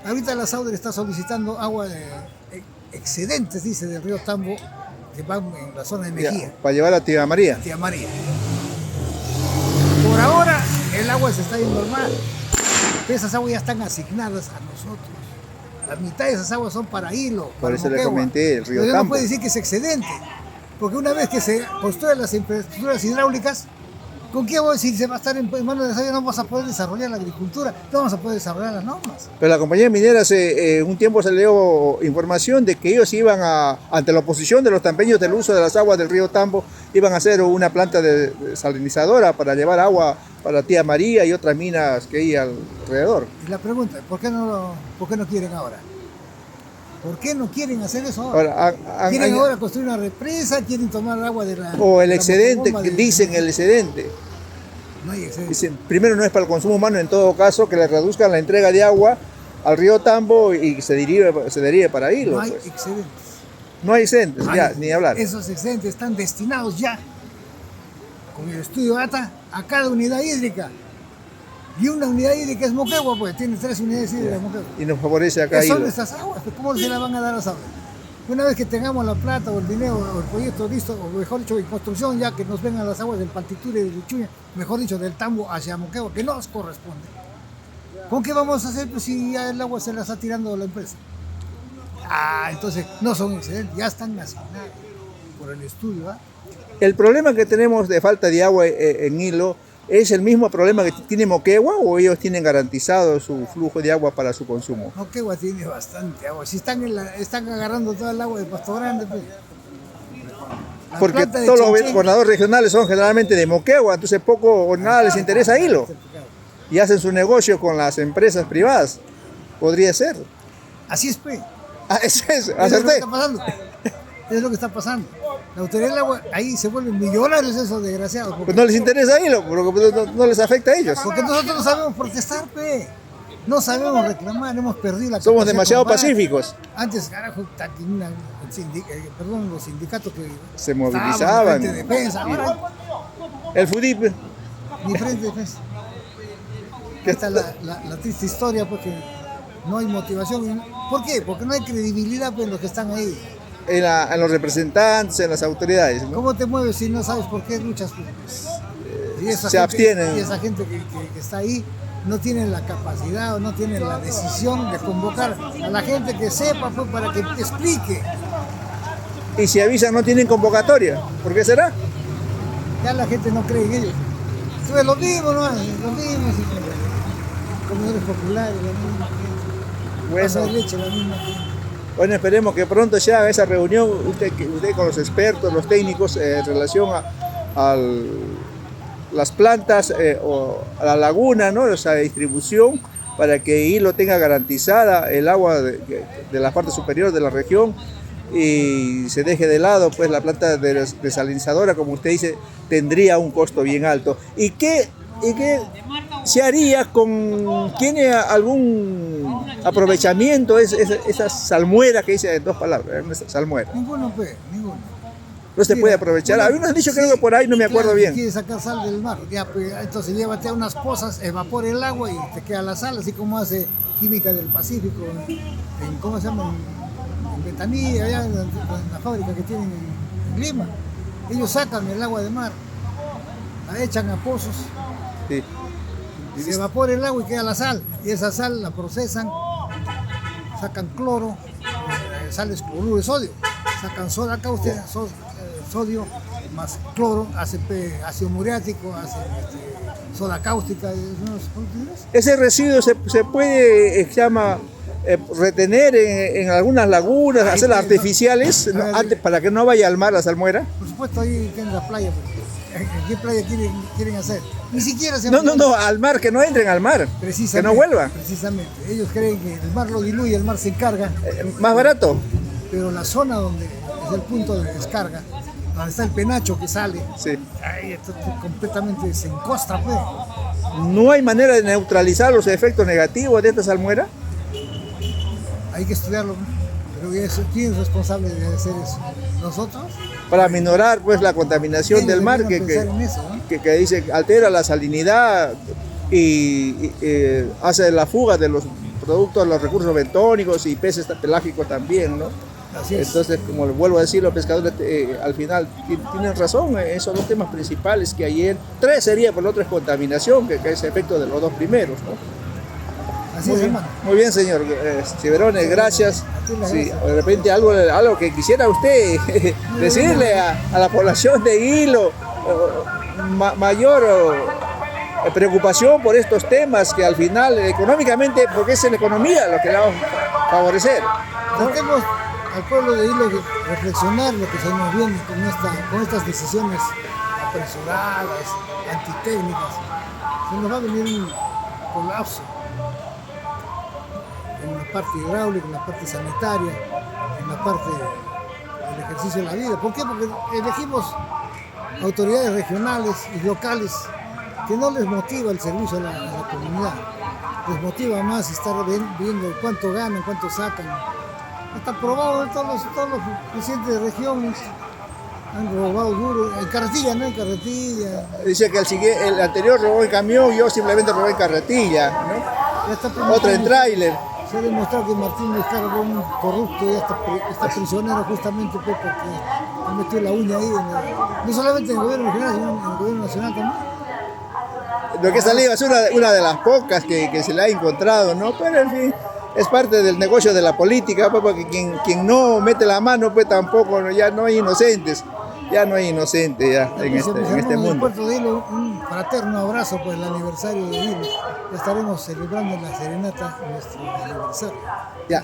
Ahorita la SAUDER está solicitando agua de excedentes, dice, del río Tambo, que van en la zona de Mejía, para llevar a Tía María. Tía María. Por ahora el agua se está yendo al mar. Esas aguas ya están asignadas a nosotros. La mitad de esas aguas son para Hilo. Por para eso le Moquegua. comenté el río Pero Tambo. no puede decir que es excedente. Porque una vez que se construyan las infraestructuras hidráulicas, ¿con qué vamos a decir? Se va a estar en manos de desarrollo, no vamos a poder desarrollar la agricultura, no vamos a poder desarrollar las normas. Pero la compañía minera hace un tiempo salió información de que ellos iban ante la oposición de los tampeños del uso de las aguas del río Tambo, iban a hacer una planta de salinizadora para llevar agua para Tía María y otras minas que hay alrededor. Y la pregunta, ¿por qué no quieren ahora? ¿Por qué no quieren hacer eso ahora? Ahora, Quieren ahora construir una represa, quieren tomar agua de la... o el de la excedente, motobomba que de- dicen el excedente. No hay excedente. Dicen, primero no es para el consumo humano, en todo caso, que le reduzcan la entrega de agua al río Tambo y se derive para Hilo. No hay Pues. excedentes. No hay excedentes, No ya, hay- ni hablar. Esos excedentes están destinados ya, con el estudio ATA, a cada unidad hídrica. Y una unidad hídrica es Moquegua, pues tiene 3 unidades hídricas Moquegua. Y nos favorece acá ¿Qué son Hilo. estas aguas? Pues, ¿cómo se las van a dar a saber? Una vez que tengamos la plata o el dinero o el proyecto listo, o mejor dicho, en construcción, ya que nos vengan las aguas del Partitura y del Chuña, mejor dicho, del Tambo hacia Moquegua, que nos corresponde. ¿Con qué vamos a hacer pues, si ya el agua se la está tirando la empresa? Entonces no son excedentes, ya están asignados por el estudio. El problema que tenemos de falta de agua en Hilo, ¿es el mismo problema que tiene Moquegua o ellos tienen garantizado su flujo de agua para su consumo? Moquegua tiene bastante agua. Si están agarrando toda el agua de Pasto Grande, pues. La Porque planta de todos los Chinchén- gobernadores regionales son generalmente de Moquegua, entonces poco o nada les interesa Hilo y hacen su negocio con las empresas privadas. Podría ser. Así es, pues. Eso es, Eso es lo que acerté. está pasando. Es lo que está pasando. La autoridad del agua, ahí se vuelven millonarios esos desgraciados. Pues no les interesa Hilo, porque no les afecta a ellos. Porque nosotros no sabemos protestar, pe. No sabemos reclamar, hemos perdido la Somos capacidad demasiado de combate. pacíficos. Antes, carajo, los sindicatos que Se estábamos movilizaban. frente de defensa, ahora El FUDIP, ni frente de defensa. que Esta es la triste historia, porque no hay motivación. ¿Por qué? Porque no hay credibilidad pues, en los que están ahí. en los representantes, en las autoridades, ¿no? ¿Cómo te mueves si no sabes por qué luchas? Pues? Y esa Se gente- abstienen. Y esa gente que está ahí no tiene la capacidad o no tiene la decisión de convocar a la gente que sepa pues, para que explique. Y si avisan no tienen convocatoria. ¿Por qué será? Ya la gente no cree en ellos. Entonces lo mismo, ¿no? Lo mismo. Comedores populares, la misma gente. Bueno. Vaso de leche, la misma gente. Bueno, esperemos que pronto se haga esa reunión, usted con los expertos, los técnicos, en relación a las plantas o a la laguna, ¿no? Esa distribución, para que Hilo tenga garantizada el agua de la parte superior de la región y se deje de lado pues la planta desalinizadora, como usted dice, tendría un costo bien alto. ¿Y qué se haría con, tiene algún aprovechamiento esa salmuera que dice en 2 palabras, esa salmuera? Ninguno, pues, ninguno. No se Mira, puede aprovechar. bueno, Habían dicho sí, creo que por ahí, no me acuerdo claro, bien. Quieres sacar sal del mar, ya, pues, entonces llévate a unas pozas, evapora el agua y te queda la sal, así como hace Química del Pacífico, ¿cómo se llama? En Betanía, allá en la fábrica que tienen en Lima. Ellos sacan el agua de mar, la echan a pozos, Sí. se evapora el agua y queda la sal. Y esa sal la procesan, sacan cloro, sales cloruro de sodio, sacan soda cáustica, sodio más cloro, hace ácido muriático, hace soda cáustica. Ese residuo se puede, se llama, retener en algunas lagunas, hacerlas artificiales, ¿no? Antes, para que no vaya al mar la salmuera. Por supuesto, ahí en la playa. ¿En qué playa quieren hacer? Ni siquiera se No, al mar, que no entren al mar, que no vuelvan. Precisamente, ellos creen que el mar lo diluye, el mar se encarga. Más barato. Pero la zona donde es el punto de descarga, donde está el penacho que sale, sí, ahí está completamente se encosta, pues. ¿No hay manera de neutralizar los efectos negativos de esta salmuera? Hay que estudiarlo, pero ¿quién es responsable de hacer eso? ¿Nosotros? Para minorar pues la contaminación del mar que dice altera la salinidad y hace la fuga de los productos, los recursos bentónicos y peces pelágicos también, ¿no? Así es. Entonces, como vuelvo a decir, los pescadores al final tienen razón, esos son los temas principales que ayer, 3 sería, por el otro es contaminación, que es efecto de los 2 primeros, ¿no? Así es, hermano. Muy bien, señor Ciberone, gracias. Sí, de repente algo que quisiera usted decirle a la población de Hilo, mayor preocupación por estos temas que al final económicamente, porque es la economía lo que le va a favorecer, ¿no? Tratemos al pueblo de Hilo de reflexionar lo que se nos viene con estas decisiones apresuradas, antitécnicas. Se nos va a venir un colapso en la parte hidráulica, en la parte sanitaria, en la parte del ejercicio de la vida. ¿Por qué? Porque elegimos autoridades regionales y locales que no les motiva el servicio a la comunidad. Les motiva más estar viendo cuánto ganan, cuánto sacan. Está probado, todos los presidentes de región han robado duro. En carretilla, ¿no? En carretilla. Dice que el anterior robó en camión, yo simplemente robé en carretilla, ¿no? Otra en tráiler. Se ha demostrado que Martín Vizcarra fue un corrupto y está prisionero justamente porque ha metido la uña ahí, no solamente en el gobierno regional, sino en el gobierno nacional también. Lo que ha salido es una de las pocas que se le ha encontrado, ¿no? Pero en fin, es parte del negocio de la política, pues, porque quien no mete la mano, pues tampoco, ya no hay inocentes. Ya no hay inocente ya en este mundo. En Puerto de Hilo, un fraterno abrazo por el aniversario de Hilo. Ya estaremos celebrando la serenata en nuestro aniversario. Ya.